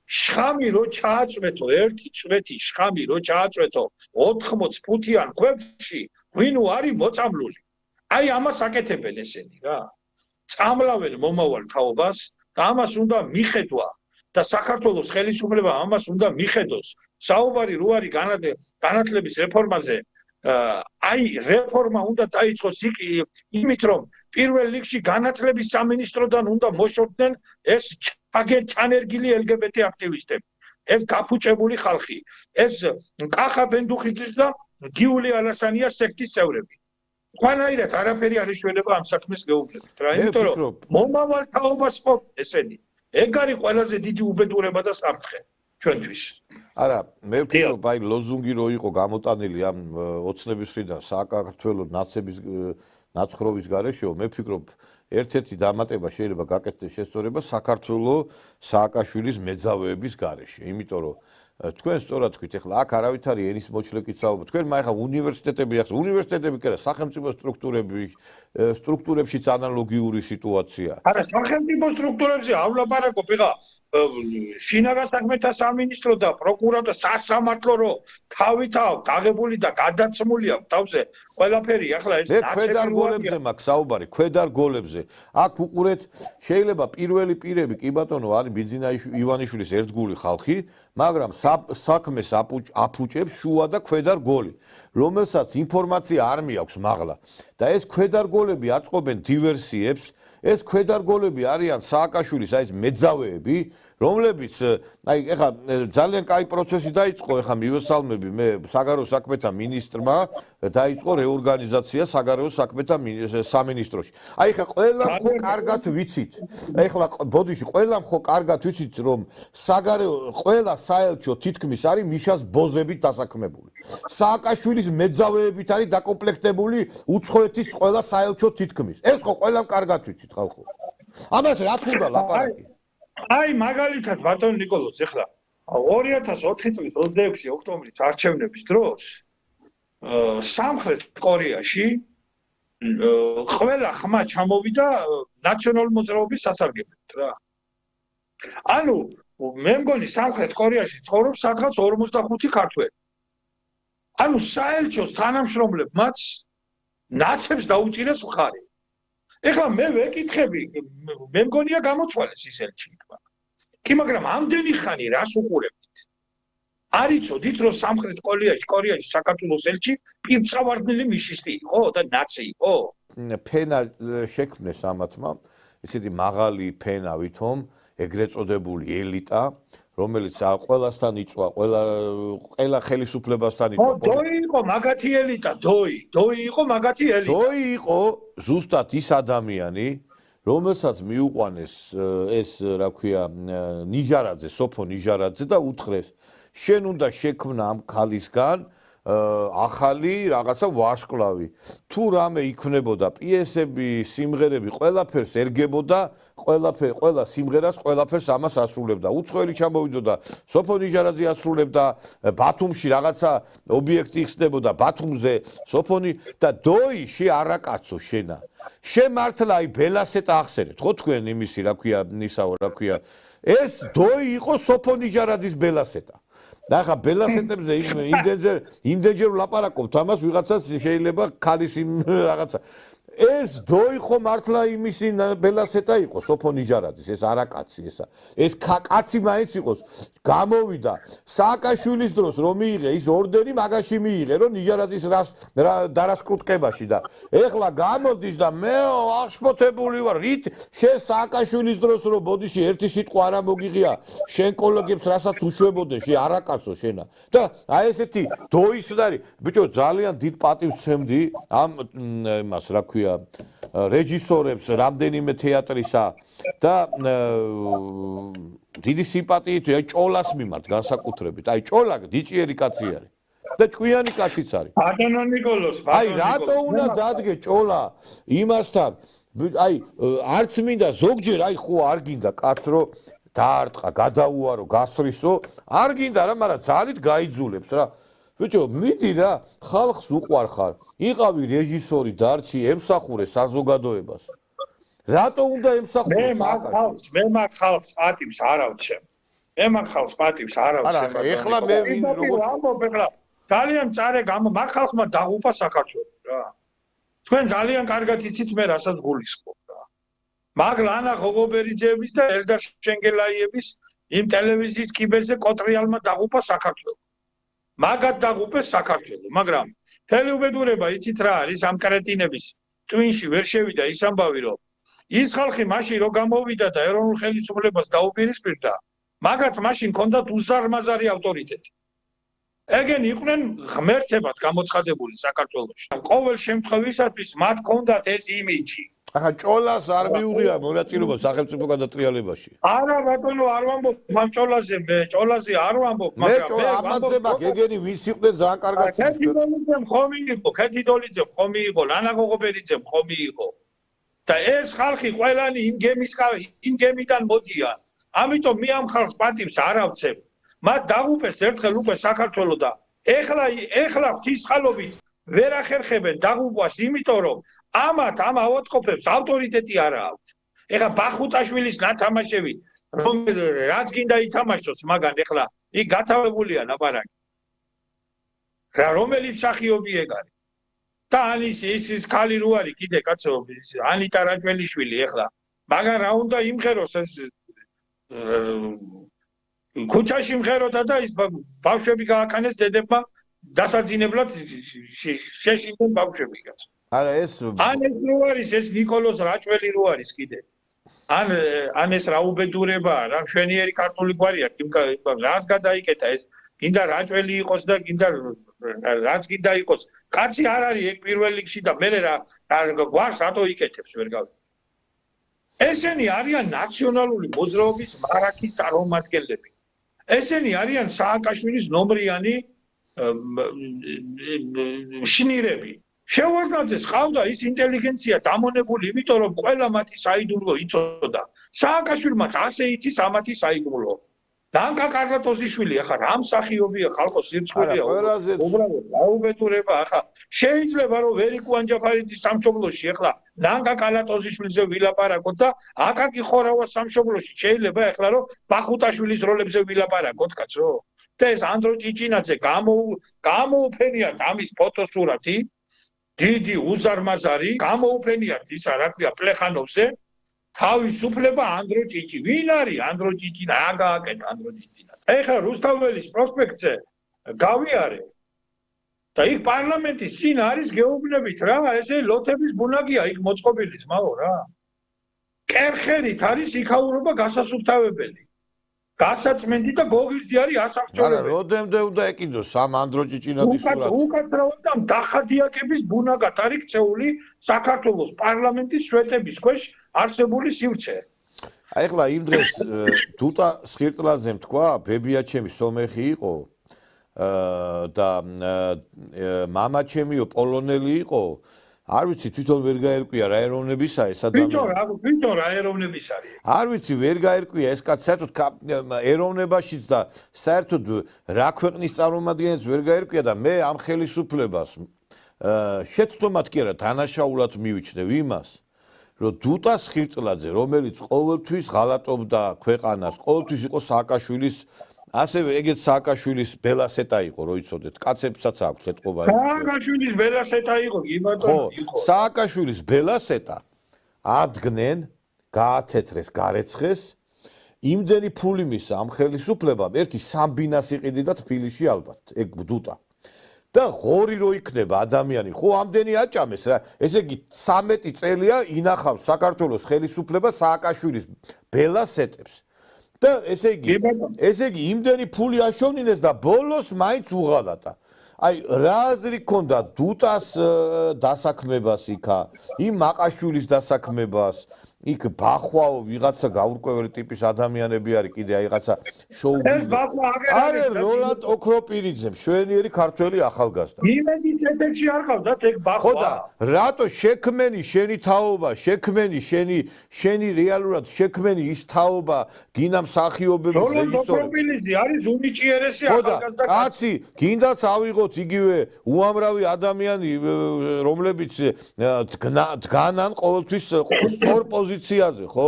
შხამი რო ჩააწვეთო, ერთი წვეთი შხამი რო ჩააწვეთო 80 ფუთიან ქვებში, ვინ არის მოწამლული. აი ამას აკეთებენ ესენი რა. წამლავენ მომავალ თაობას და ამას უნდა მიხედვა და საქართველოს ხელისუფლება ამას უნდა მიხედოს. საუბარი რო არის განათლების რეფორმაზე, აი რეფორმა უნდა დაიწყოს იმით რომ პირველ რიგში განათლების სამინისტროდან უნდა მოშორდნენ ეს ჩანერგილი LGBT აქტივისტები, ეს გაფუჭებული ხალხი, ეს კახა ბენდუხიძის და გიული ალასანიას სექტის წევრები. ყველანაირად არაფერი არ ეშველება ამ საქმეს გეუბნებით რა, იმიტომ რომ მომავალ თაობას ხო ესენი. ეგ არის ყველაზე დიდი უბედურება და საფრთხე ჩვენთვის. არა, მე ვფიქრობ, აი ლოზუნგი რო იყო გამოტანილი ამ ოცნების მხრიდან საქართველოს ნაცების ნაცხრობის გარეშეო, მე ვფიქრობ, ერთ-ერთი დამატება შეიძლება გაკეთდეს შესწორება საქართველოს სააკაშვილის მეძავეების გარეშე, იმიტომ რომ თქვენ სწორად თქვით, ეხლა აქ არავით არის ენის მოჩლეკით საუბარი. თქვენ ახლა უნივერსიტეტები კი არა, სახელმწიფო სტრუქტურებშიც ანალოგიური სიტუაცია. არა, სახელმწიფო სტრუქტურებზე არ ვლაპარაკობ, ეხლა შინაგან საქმეთა სამინისტრო და პროკურატურა სასამართლო რო თავით აღებული და გადაცმული აქვს თავზე ყველაფერი, ახლა ეს ქვედარგოლებზე მაქვს საუბარი, ქვედარგოლებზე. აქ უყურეთ, შეიძლება პირველი პირები კი ბატონო არის ბიძინა ივანიშვილის ერთგული ხალხი, მაგრამ საქმეს აფუჭებს შუა და ქვედარგოლი, რომელსაც ინფორმაცია არ მიაქვს მაღლა. და ეს ქვედარგოლები აწყობენ დივერსიებს, ეს ქვედარგოლები არიან სააკაშვილის აი ეს მეძავეები, რომლებიც აი ეხლა ძალიან კაი პროცესი დაიწყო, ეხლა მივესალმები მე საგარეო საქმეთა მინისტრმა დაიწყო რეორგანიზაცია საგარეო საქმეთა სამინისტროში. აი ეხლა ყველამ ხო კარგად ვიცით. ეხლა ბოდიში ყველამ ხო კარგად ვიცით რომ ყველა საელჩო თითქმის არის მიშას ბოზებით დასაქმებული. სააკაშვილის მეძავეებით არის დაკომპლექტებული უცხოეთის ყველა საელჩო თითქმის. ეს ხო ყველამ კარგად ვიცით ხალხო. ამას რა თქმა ლაპარაკი. აი მაგალითად ბატონ ნიკოლოზ, ახლა 2004 წლის 26 ოქტომბრის არჩევნების დროს სამხრეთ კორეაში ყველა ხმა ჩამოვიდა ნაციონალური მოძრაობის სასარგებლოდ რა. ანუ მე მგონი სამხრეთ კორეაში ცხოვრობს სადღაც 45 ქართველი. ანუ საელჩოს თანამშრომლებმაც ნაცებს დაუჭირეს მხარი. ეხლა მე ვეკითხები, მე მგონია გამოცვალეს ის ელჩი იქ. კი, მაგრამ ამდენი ხანი რას უყურებთ? არ იცოდით, რომ სამხრეთ კორეაში საქართველოს ელჩი პირწავარდნილი მიშისტი იყო და ნაცი იყო? ფენა შექმნეს ამათმა, ისეთი მაღალი ფენა ვითომ ეგრეთ წოდებული ელიტა, რომელიც ყველასთან იწვა, ყველა ხელისუფლებასთან იწვა. დოი იყო მაგათი ელიტა, დოი იყო მაგათი ელიტა. დოი იყო ზუსტად ის ადამიანი, რომელსაც მიუყვანეს ეს, რა ქვია, ნიჟარაძე, სოფო ნიჟარაძე და უთხრეს, შენ უნდა შექმნა ამ ქალისგან ახალი რაღაცა ვარსკვლავი. თუ რამე იქნებოდა პიესები, სიმღერები, ყველაფერს ერგებოდა, ყველა სიმღერას, ყველაფერს ამას ასრულებდა. უცხოელი ჩამოვიდოდა, სოფო ნიჟარაძე ასრულებდა, ბათუმში რაღაცა ობიექტი იხსნებოდა, ბათუმზე სოფონი და დოიში არაკაცო შენა. შემართლა აი ბელასეტა ახსენეთ, ხო თქვენ იმისი, რა ქვია, ისაო, რა ქვია. ეს დოი იყო სოფო ნიჟარაძის ბელასეტა. და ახლა ბელასეტებზე იმდენჯერ ვლაპარაკობთ ამას, ვიღაცას შეიძლება ქალის რაღაცა. ეს დოი ხო მართლა იმისი ბელასეტა იყო, სოფო ნიჟარაძის, ეს არაკაცი ესა. ეს კაცი მაინც იყოს, გამოვიდა სააკაშვილის დროს რომ მიიღე ის ორდენი, მაგაში მიიღე, რომ ნიჟარაძის დარასკუტკებაში და ეხლა გამოდის და მე აღშფოთებული ვარ, რით შენ სააკაშვილის დროს რომ ბოდიში ერთი სიტყვა არ მოგიღია, შენ კოლეგებს რასაც უშვებოდნენ, შენ არაკაცო შენა. და აი ესეთი დოის და ბიჭო ძალიან დიდ პატივს ვცემდი ამ იმას, რა ქვია, რეჟისორებს რამდენიმე თეატრისა და დიდი სიმპათიით აი ჭოლას მიმართ განსაკუთრებით. აი ჭოლა დიჭიერი კაცი არის და ჭკვიანი კაციც არის. ბატონო ნიკოლოს, აი რატო უნდა დადგე ჭოლა იმასთან? აი არც მინდა ზოგჯერ აი ხო არ გინდა კაც რო დაარტყა, გადაუარო, გასრისო, არ გინდა რა, მაგრამ ძალით გაიძულებს რა. ბიჭო, მიდი რა, ხალხს უყვარ ხარ. იყავი რეჟისორი, დარჩი, ემსახურე საზოგადოებას. რატო უნდა ემსახურე სააკაშვილს? მე მაგ ხალხს პატივს არ ავცემ. არა, ეხლა მე როგორ ამბობ ეხლა ძალიან წარე მაგ ხალხმა დაღუპა საქართველო რა. თქვენ ძალიან კარგად იცით მე რასაც გულისხმობ რა. მაგ ლანა ღოგობერიძეების და ელდარ შენგელაიების იმ ტელევიზიის კიბეზე კოტრიალმა დაღუპა საქართველო. მაგათ დაღუპეს საქართველო, მაგრამ მთელი უბედურება იცით რა არის ამ კრეტინების ტვინში ვერ შევიდა ის ამბავი, რომ ის ხალხი მაშინ რო გამოვიდა და ეროვნულ ხელისუფლებას დაუპირისპირდა, მაგათ მაშინ ჰქონდათ უზარმაზარი ავტორიტეტი. ეგენი იყვნენ ღმერთებად გამოცხადებული საქართველოში. ყოველ შემთხვევისათვის მათ ჰქონდათ ეს იმიჯი. ახლა ჭოლას არ მიუღია მონაწილეობა სახელმწიფო გადატრიალებაში. არა ბატონო, არ ვამბობ ამ ჭოლაზე, მე ჭოლაზე არ ვამბობ, მაგრამ მე ამაზე მაგ ეგენი ვის იყვნენ ძალიან კარგად ქეთიდოლიძემ ხომი იყო, ლანა ღოგობერიძემ ხომი იყო. და ეს ხალხი ყველანი იმ გემიდან მოდიან. ამიტომ მე ამ ხალხს პატივს არ ავცემ. მათ დაღუპეს ერთხელ უკვე საქართველო და ეხლა ღვთისხალობით ვერ ახერხებენ დაღუპვას, იმიტომ რომ ამათ ამ ავადმყოფებს ავტორიტეტი არ აქვს. ეხლა ბახუტაშვილის ნათამაშები რაც გინდა ითამაშოს, მაგრამ ეხლა იქ გათავებულია ლაპარაკი. რა რომელი მსახიობი ეგ არის? და ის ქალი რო არის კიდე კაცო, ანიტა რაჭველიშვილი ეხლა. მაგრამ რა უნდა იმღეროს ეს ქუჩაში მღეროდა და ის ბავშვები გააკანეს დედებმა დასაძინებლად შეშინდნენ ბავშვები კაცო. არა ეს ეს რო არის, ეს ნიკოლოს რაჭველი რო არის კიდე. ან ეს რა უბედურებაა, რა მშვენიერი ქართული გვარი აქვს, იმ რას გადაიკეთა ეს, გინდა რაჭველი იყოს და გინდა რაც გინდა იყოს. კაცი არ არის ეგ პირველ რიგში და მე რა გვარს რატო იკეთებს ვერ გავიგე. ესენი არიან ნაციონალური მოძრაობის მარაქის წარმომადგენლები. ესენი არიან სააკაშვილის ნომრიანი შნირები. შევარდნაძეს ყავდა ის ინტელიგენცია დამონებული, იმიტომ რომ ყველა მათი საიდუმლო იცოდა. სააკაშვილმაც ასე იცის ამათი საიდუმლო. დანკა კარლატოზიშვილი ახლა რა მსახიობია, ხალხო სირცხვილია. უბრალოდ დაუბედურება ახლა. შეიძლება რომ ვერიკო ანჯაფარიძის სამშობლოში ახლა დანკა კარლატოზიშვილზე ვილაპარაკოთ და აკაკი ხორავას სამშობლოში შეიძლება ახლა რომ ბახუტაშვილის როლებზე ვილაპარაკოთ, კაცო. და ეს ანდრო ჭიჭინაძე გამოუფენიათ ამის ფოტოსურათი. დიდი უზარმაზარი გამოუფენიათ ისა რა ქვია პლეხანოვზე თავისუფლება ანდრო ჭიჭი. ვინ არის ანდრო ჭიჭინა? რა გააკეთა ანდრო ჭიჭინა? ეხლა რუსთაველის პროსპექტზე გავიარე და იქ პარლამენტის წინ არის გეუბნებით რა, ესე ლოთების ბუნაგია იქ მოწყობილი ძმაო რა. კერხერით არის იქაურობა გასასუფთავებელი. გასაწმენდი და გოგირდი არის არა, ასახჭოლებელი. როდემდე უნდა ეკიდოს სამ ანდროჭიჭინადის სურათი. უკაცრავად და დახადიაკების ბუნაგად არის ქცეული საქართველოს პარლამენტის სვეტების ქვეშ არსებული სივრცე. აი ახლა იმ დღეს დუტა სხირტლაძემ თქვა, ბებია ჩემი სომეხი იყო და მამა ჩემიო პოლონელი იყო. არ ვიცი თვითონ ვერ გაერკვია რა ეროვნებისა ეს ადამიანი. თვითონ რა ეროვნების არის? არ ვიცი ვერ გაერკვია ეს კაცი საერთოდ ეროვნებაშიც და საერთოდ რა ქვეყნის წარმომადგენელს ვერ გაერკვია და მე ამ ხელისუფლებას შეცდომად კი არა დანაშაულად მივიჩნევ იმას რომ დუტა სხირტლაძე რომელიც ყოველთვის ღალატობდა ქვეყანას ყოველთვის იყო სააკაშვილის ასევე ეგეც სააკაშვილის ბელასეტა იყო რო იცოდეთ კაცებსაც აქვს ეთყობა სააკაშვილის ბელასეტა იყო კი ბატონო იყო სააკაშვილის ბელასეტა ადგენენ გაათეთრეს გარეცხეს იმდენი ფული მისცა ამ ხელისუფლებამ ერთი სამბინას იყიდიდა თბილისში ალბათ ეგ დუტა და ღორი რო იქნება ადამიანი ხო ამდენი აჭამეს რა ესე იგი 13 წელია ინახავს საქართველოს ხელისუფლება სააკაშვილის ბელასეტებს და ესე იგი იმდენი ფული აშოვნინეს და ბოლოს მაინც უღალატა აი რა აზრი ქონდა დუტას დასაქმებას იქა იმ მაყაშვილის დასაქმებას იქ ბახვაო ვიღაცა გაურკვეველი ტიპის ადამიანები არის კიდე აი რაღაცა შოუ არის როლანდ ოქროპირიძე მშვენიერი ქართველი ახალგაზრდა იმედის ეთერში არ ყავდათ ეგ ბახვა ხო და რატო შექმენი შენი თაობა შექმენი შენი რეალურად შექმენი ის თაობა გინდა მსახიობების რეჟისორი როლანდ ოქროპირიძე არის უნიჭიერესი ახალგაზრდა კაცი გინდაც ავიღოთ იგივე უამრავი ადამიანი რომლებიც დგანან ყოველთვის სწორ პოზიციაზე ხო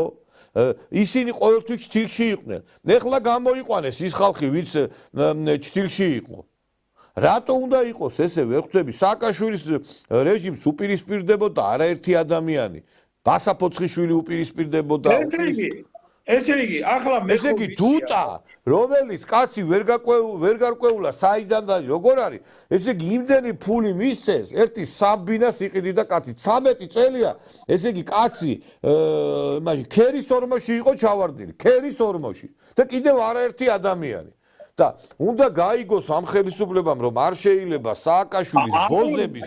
ისინი ყოველთვის ჩtildeში იყვნენ ეხლა გამოიყვანეს ის ხალხი ვინც ჩtildeში იყო რატო უნდა იყოს ესე ვერ ხვდები სააკაშვილის რეჟიმს უპირისპირდებოდა არაერთი ადამიანი ბასაფოცხიშვილი უპირისპირდებოდა ესე იგი ახლა მე ესე იგი დუტა რომელიც კაცი ვერ გარკვეულა საიდან და როგორ არის ესე იგი იმდენი ფული მისცეს ერთი სამბინას იყიდიდა კაცი 13 წელია ესე იგი კაცი იმაში ქერის ორმოში იყო ჩავარდნილი ქერის ორმოში და კიდევ არაერთი ადამიანი და უნდა გაიგოს ამ ხელისუფლებამ რომ არ შეიძლება სააკაშვილის ბოზების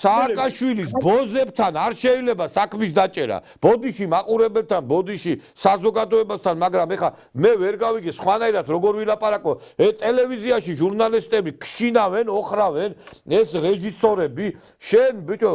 სააკაშვილის ბოზებთან არ შეიძლება საქმის დაჭერა ბოდიში მაყურებელთან ბოდიში საზოგადოებასთან მაგრამ ეხა მე ვერ გავიგე სხვანაირად როგორ ვილაპარაკო ტელევიზიაში ჟურნალისტები ქშინავენ ოხრავენ ეს რეჟისორები შენ ბიჭო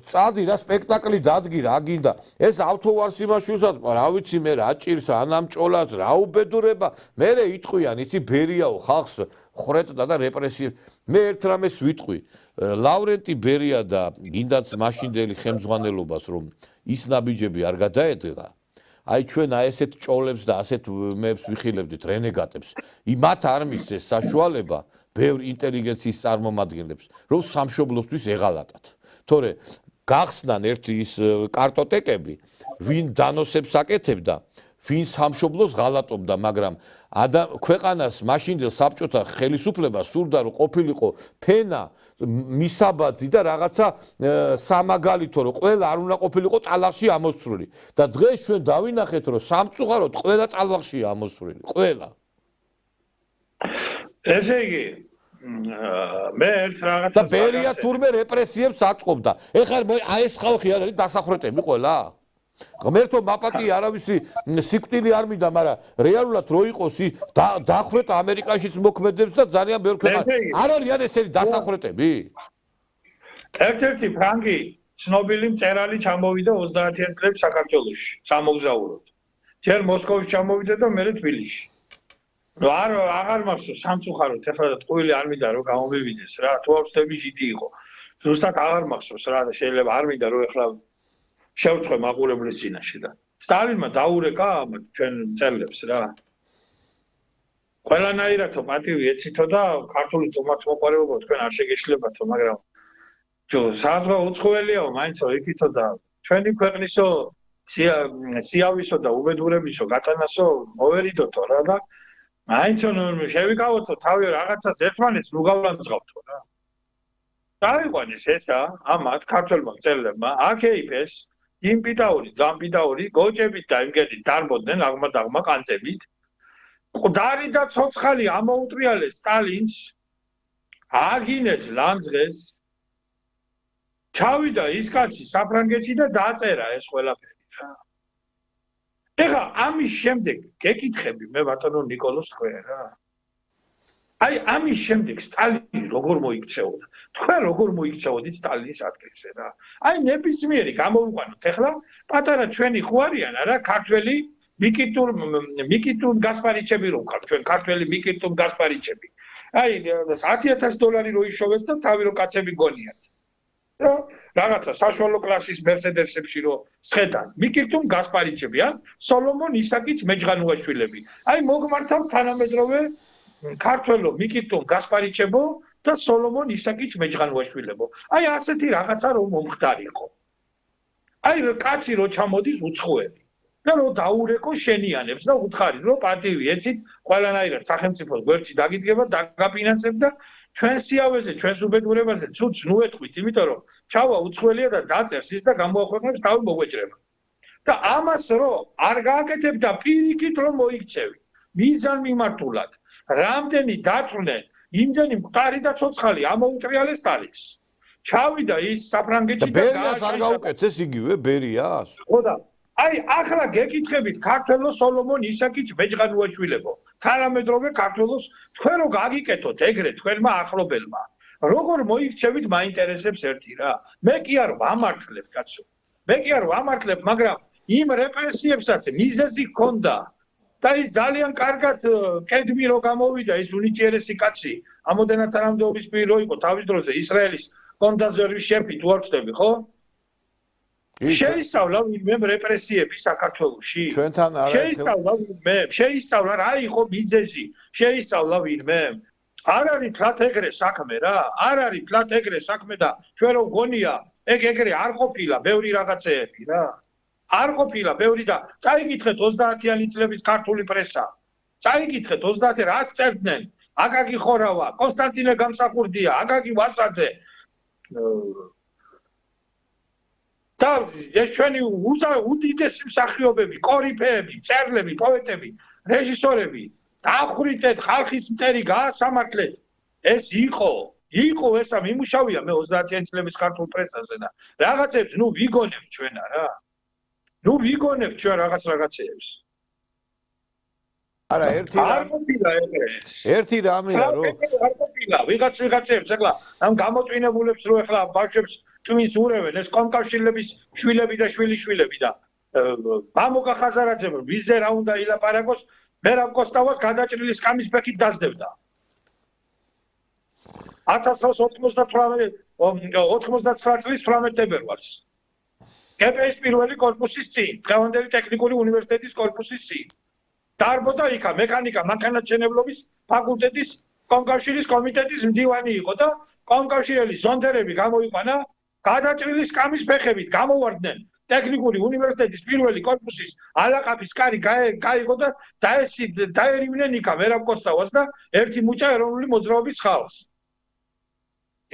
წადი რა სპექტაკლი დადგი რა გინდა ეს ავთოვარსიმაშვილსაც რა ვიცი მე რა ჭირს ანამჭოლას რა უბედურება მე იტყვიან იცი ბერიაო ხალხს ხრეტდა და რეპრესიებს მე ერთ რამეს ვიტყვი ლავრენტი ბერია და გინდაც მაშინდელი ხელმძღვანელობას რომ ის ნაბიჯები არ გადაედგა აი ჩვენ ასეთ ჭოლებს და ასეთ მეებს ვიხილებდით რენეგატებს მათ არ მისცეს საშუალება ბევრ ინტელიგენციის წარმომადგენლებს რომ სამშობლოსთვის ეღალატათ თორე გახსნან ერთი ის კარტოტეკები ვინ დანოსებს აკეთებდა ვინ სამშობლოს ღალატობდა მაგრამ ქვეყანას მაშინდელ საბჭოთა ხელისუფლებას სურდა რომ ყოფილიყო ფენა მისაბაძი და რაღაცა სამაგალითო რომ ყველა არ უნდა ყოფილიყო ტალახში ამოსწრული და დღეს ჩვენ დავინახეთ რომ სამწუხაროდ ყველა ტალახშია ამოსწრული ყველა ესე იგი მე ერთ რაღაცას და ბერია თურმე რეპრესიებს აწყობდა ეხლა აი ეს ხალხი არ არის დასახრეტები ყველა ღმერთო მაპატი არავისი სიკვდილი არ მინდა მაგრამ რეალურად რო იყოს დახრეთ ამერიკაშიც მოქმედებს და ძალიან ბევრ ქვეყანაში არ არიან ესენი დასახრეტები ერთ-ერთი ფრანგი ცნობილი მწერალი ჩამოვიდა 30-იან წლებში საქართველოში სამოგზაუროდ ჯერ მოსკოვში ჩამოვიდა და მერე თბილისში აღარ მახსოვს სამწუხაროდ ეხლა ტყუილი არ მინდა რომ გამომივიდეს რა თუ არ ვწდები ჟიდი იყო ზუსტად აღარ მახსოვს რა და შეიძლება არ მინდა რომ ეხლა შევწყვე მაყურებლის წინაშე და სტალინმა დაურეკა ჩვენ მწერლებს რა ყველანაირადო პატივი ეცითო და ქართული სტუმარს მოყარებობა თქვენ არ შეგეშლებათო მაგრამ საზღვა უცხოელიაო მაინც იქითო და ჩვენი ქვეყნისო სიავისო და უბედურებისო გატანასო მოვერიდოთო რა და მაინც შევიკავოთო თავი რაღაცას ერთმანეთს ნუ გავლამძღავთო რა დაიყვანეს ესა ამათ ქართველმა მწერლებმა აქეიფეს იმპიტაური, დამპიტაური, გოჭებით და იმგენით დარბოდნენ აღმადაღმა ყანწებით. მკვდარი და ცოცხალი ამოუტრიალეს სტალინს, აგინეს ლანძღეს, ჩავიდა ის კაცი საფრანგეთში და დაწერა ეს ყველაფერი რა. ეხლა ამის შემდეგ გეკითხები მე ბატონო ნიკოლოზ თქვენ რა. აი ამის შემდეგ სტალინი როგორ მოიქცეოდა? თქვენ როგორ მოიქცეოდით სტალინის ადგილზე რა? აი ნებისმიერი გამოვიყვანოთ ეხლა პატარა ჩვენი ხო არიან არა ქართველი მიკიტურ გასპარიჩები რო ვქართ ჩვენ ქართველი მიკიტურ გასპარიჩები. აი $10,000 რო იშოვეს და თავი რო კაცები გონიათ. რა რაღაცა საშუალო კლასის მერსედესებში რო სხედან მიკიტურ გასპარიჩები ან სოლომონ ისაკის მეჯღანუაშვილები. აი მოგმართავ თანამედროვე ქართველო მიკიტურ გასპარიჩებო და სოლომონ ისაკის მეჯღანუაშვილებო. აი ასეთი რაღაცა რომ მომხდარიყო. აი კაცი რო ჩამოდის უცხოელი და რო დაურეკო შენიანებს და უთხარი რომ პატივი ეცით ყველანაირად სახელმწიფოს გვერდში დაგიდგება დაგაფინანსებ და ჩვენ სიავეზე ჩვენს უბედურებაზე ცუც ნუეთყვით იმიტომ რომ ჩავა უცხოელია და დაწერს ის და გამოაქვეყნებს თავი მოგვეჭრება და ამას რო არ გააკეთებ და პირიქით რომ მოიქცევი მიზანმიმართულად რამდენი დათვლნენ იმდენი მყარი და ცოცხალი ამოუტრიალეს სტალინს ჩავიდა ის საფრანგეთში და ბერიას არ გაუკეთეს იგივე ბერიას ხოდა აი ახლა გეკითხებით ქართველო სოლომონ ისაკის მეჯღანუაშვილებო თანამედროვე ქართველოს თქვენ რო გაგიკეთოთ ეგრე თქვენმა ახლობელმა როგორ მოიქცევით მაინტერესებს ერთი რა მე კი არ ვამართლებ კაცო მე კი არ ვამართლებ მაგრამ იმ რეპრესიებსაც მიზეზი ჰქონდა და ის ძალიან კარგად კედმი რო გამოვიდა ის უნიჭიერესი კაცი ამოდენად თანამდებობის პირი რო იყო თავის დროზე ისრაელის კონდაზერვის შეფი თუ არ ვწდები ხო შეისწავლა ვინმე რეპრესიები საქართველოში ჩვენთან არა შეისწავლა რა იყო მიზეზი შეისწავლა ვინმე არ არის თლათ ეგრე საქმე რა არ არის თლათ ეგრე საქმე და ჩვენ რო გონია ეგრე არ ყოფილა ბევრი რაღაცეები რა არ ყოფილა ბევრი და წაიკითხეთ 30-იანი წლების ქართული პრესა წაიკითხეთ 30 რას წერდნენ აკაკი ხორავა კონსტანტინე გამსახურდია აკაკი ვასაძე და ჩვენი უდიდესი მსახიობები, კორიფეები, მწერლები, პოეტები, რეჟისორები დაახრიტეთ ხალხის მტერი გაასამართლეთ. ეს იყო ესა მიმუშავია მე 30-იანი წლების ქართულ პრესაზე და რაღაცებს ნუ ვიგონებთ ჩვენა რა. ნუ ვიგონებთ ჩვენ რაღაცეებს. არა ერთი რამეა რომ არ ყოფილა ვიღაცებს ეხლა ამ გამოტვინებულებს რო ეხლა ბავშვებს twins ურევენ ეს კომკავშირლების შვილები და შვილიშვილები და მამუკა ხაზარაძემ ვიზე რა უნდა ილაპარაკოს მერაბ კოსტავას გადაჭრილი სკამის ფეხით დაძდებდა 1999 წლის 18 თებერვალს კპის პირველი კორპუსის წინ დღევანდელი ტექნიკური უნივერსიტეტის კორპუსის წინ დარბოდა იქა მექანიკა მანქანათმშენებლობის ფაკულტეტის კომკავშირის კომიტეტის მდივანი იყო და კომკავშირელი ზონდერები გამოიყვანა გადაჭრილი სკამის ფეხებით გამოვარდნენ ტექნიკური უნივერსიტეტის პირველი კორპუსის ალაყაფის კარი გაიღო და დაერივნენ იქა მერაბ კოსტავას და ერთი მუჭა ეროვნული მოძრაობის ხალხს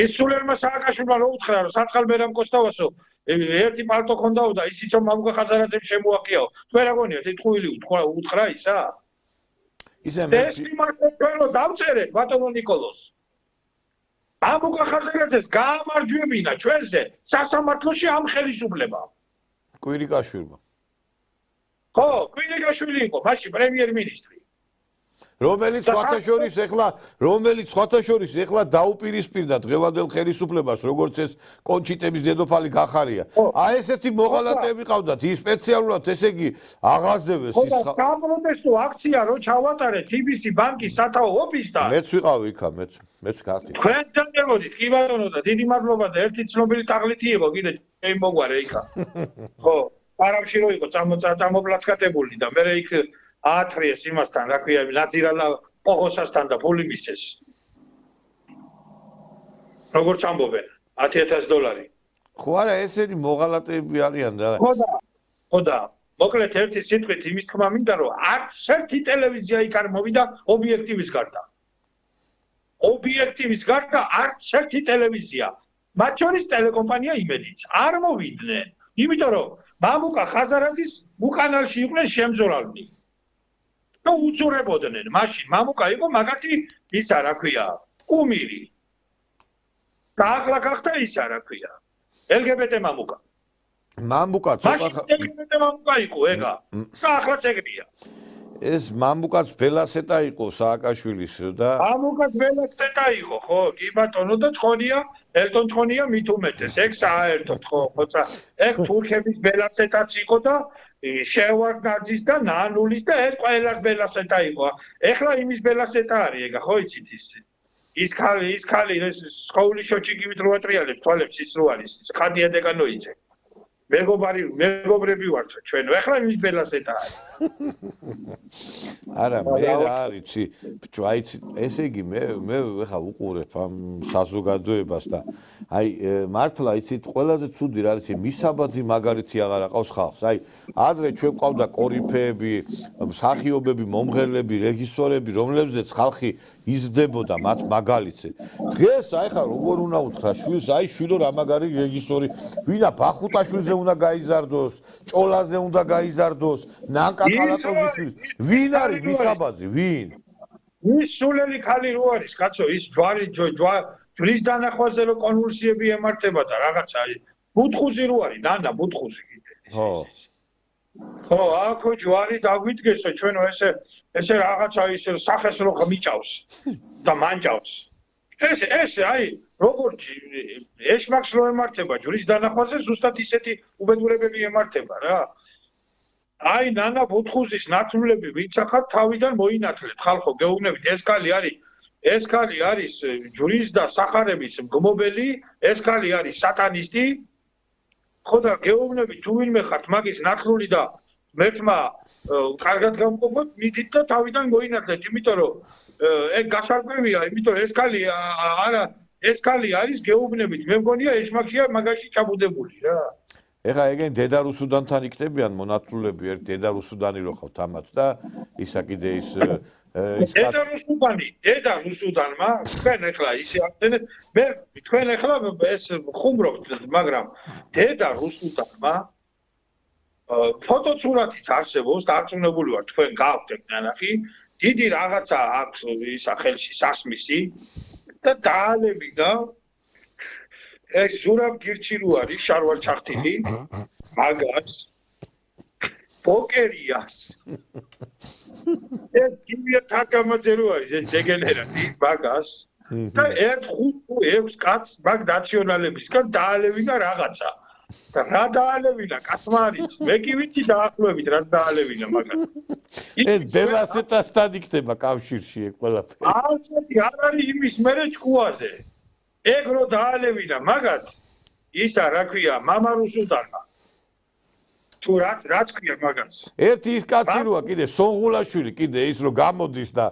ეს სულერმა სააკაშვილმა რო უთხრა რომ საწყალ მერაბ კოსტავასო ერთი პალტო ხონდაო და ისიც რომ მამუკა ხაზარაძემ შემოაკიაო თუ რა გონიათ ეთქვილი უთხრა ისა ისე ეს იმართო ჩვენ რომ დავწერეთ ბატონო ნიკოლოზ მამუკა ხაზარაძეს გაამარჯვებინა ჩვენზე სასამართლოში ამ ხელისუფლებამ კვირიკაშვილმა ხო კვირიკაშვილი იყო მაშინ პრემიერ-მინისტრი რომელიც სხვათა შორის ეხლა დაუპირისპირდა დღევანდელ ხელისუფლებას როგორც ეს კონჩიტების დედოფალი გახარია აი ესეთი მოღალატეები ყავდათ ის სპეციალურად ესე იგი აღაზევეს ის საპროტესტო აქცია რო ჩავატარეთ TBC ბანკის სათაო ოფისთან მეც ვიყავ იქა მეც გახდი თქვენ დამეროდით კი ბატონო და დიდი მადლობა და ერთი ცნობილი თაღლითი იყო კიდე ჩემი მოგვარე იქა ხო პარამში რო იყო წამოპლაცკატებული და მე იქ აათრიეს იმასთან რა ქვია ნაძირალა პოღოსასთან და ფული მისცეს როგორც ამბობენ $10,000 ხო არა ესენი მოღალატეები არიან და ხოდა მოკლედ ერთი სიტყვით იმის თქმა მინდა რომ არც ერთი ტელევიზია იქ არ მოვიდა ობიექტივის გარდა არც ერთი ტელევიზია მათ შორის ტელეკომპანია იმედიც არ მოვიდნენ იმიტომ რომ მამუკა ხაზარაძის უკანალში იყვნენ შემძორალნი. და უძურებოდნენ მაშინ მამუკა იყო მაგათი ისა რა ქვია კუმირი. და ახლა გახდა ისა რა ქვია LGBT მამუკა. მამუკა მაშინ LGBT მამუკა იყო ეგა. და ახლა წეგრია. ეს მამუკაც ბელასეტა იყო სააკაშვილის და მამუკაც ბელასეტა იყო ხო კი ბატონო და ცხონია ელტონ ცხონია მით უმეტეს ეგ საერთოდ ხო ხოცა ეგ თურქების ბელასეტაც იყო და შევარდნაძის და ნანულის და ეს ყველას ბელასეტა იყო ეხლა იმის ბელასეტა არის ეგა ხო იცით ის ხალი ეს სკოლის შოჩიგივით რო ატრიალებს თვალებს ის რო არის ხადია დეგანოიძე მეგობრები ვართ ჩვენ ეხლა იმის ბელასეტა არის არა მე რა არიცი ბჭო აიცი ესე იგი მე ხა უყურებ ამ საზოგადოებას და აი მართლა იცით ყველაზე ცუდი რა არის მისაბაძი მაგალითი აღარ აყავს ხალხს აი ადრე ჩვენ ყავდა კორიფეები მსახიობები მომღერლები რეჟისორები რომლებზეც ხალხი იზრდებოდა მათ მაგალითზე დღეს აი ხა როგორ უნდა უთხრა შვილს აი შვილო რა მაგარი რეჟისორი ვინა ბახუტაშვილზე უნდა გაიზარდოს ჭოლაზე უნდა გაიზარდოს ნანკა კალატოზის ვინ არის მისაბაძი ვინ ის სულელი ხალი რო არის კაცო ის ჯვრის დანახვაზე რო კონვულსიები ემართება და რაღაცა ბუთხუზი რო არის ნანა ბუთხუზი ხო აქო ჯვარი დაგვიდგესო ჩვენო ესე რაღაცა ის სახეს რო ხმიჭავს და მანჯავს ეს აი როგორც ეშმაკს რო ემართება ჯვრის დანახვაზე ზუსტად ისეთი უბედურებები ემართება რა აი ნანა ბუთხუზის ნათლულები ვიცახავთ თავიდან მოინათლეთ ხალხო გეუბნებით ეს ხალი არის ჯვრის და სახარების მგმობელი ეს ხალი არის სატანისტი ხო და გეუბნებით თუ ვინმე ხართ მაგის ნათლული და მერთმა კარგად გამყოფოთ მიდით და თავიდან მოინათლეთ იმიტომ რომ ეგ გასარკვევია იმიტომ რომ ეს ხალი არის გეუბნებით მე მგონია ეშმაკია მაგაში ჩაბუდებული რა ეხა ეგენ დედა რუსუდანთან იქნებიან მონათლულები ერთ დედა რუსუდანი რო ხავთ ამათ და ისა კიდე ის დედა რუსუდანმა თქვენ ეხლა ისე ახსენეთ მე თქვენ ეხლა ეს ხუმრობთ მაგრამ დედა რუსუდანმა ფოტოსურათიც არსებობს დარწმუნებული ვარ თქვენ გავხდეთ ნანახი დიდი რაღაცა აქვს ისა ხელში სასმისი და დაალებინა ეს ზურაბ გირჩი რო არის შარვალ ჩახტილი მაგას პოკერიას ეს გივია თაკამაძე რო არის ეს დეგენერატი მაგას და 1-5-6 კაცს მაგ ნაციონალებისგან დაალევინა რაღაცა და რა დაალევინა კაცმა არის მე კი ვიცი დაახლოებით რაც დაალევინა მაგას ეს ბელასეტასთან იქნება კავშირში ეგ ყველაფერი არცეთი არ არის იმის მერე ჭკუაზე ეგ რო დაალევინა მაგათ ისა რა ქვია მამა რუსუდანმა თუ რაც ქვია მაგას ერთი ის კაცი როა კიდე სონღულაშვილი კიდე ის რო გამოდის და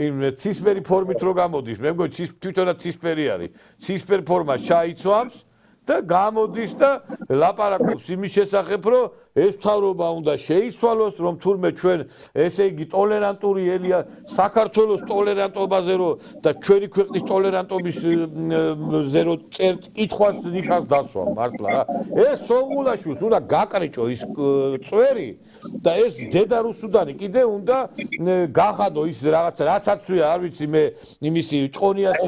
იმ ცისფერი ფორმით რო გამოდის მე მგონი თვითონაც ცისფერი არის ცისფერ ფორმას ჩაიცვამს და გამოდის და ლაპარაკობს იმის შესახებ რომ ეს მთავრობა უნდა შეიცვალოს რომ თურმე ჩვენ ესე იგი ტოლერანტული ელია საქართველოს ტოლერანტობაზე რომ და ჩვენი ქვეყნის ტოლერანტობისზე რომ წერტ კითხვას ნიშანს დასვა მართლა რა ეს სონღულაშვილს უნდა გაკრიჭო ის წვერი და ეს დედა რუსუდანი კიდე უნდა გახადო ის რაღაცა რაცაცვია არ ვიცი მე იმისი ჭყონიას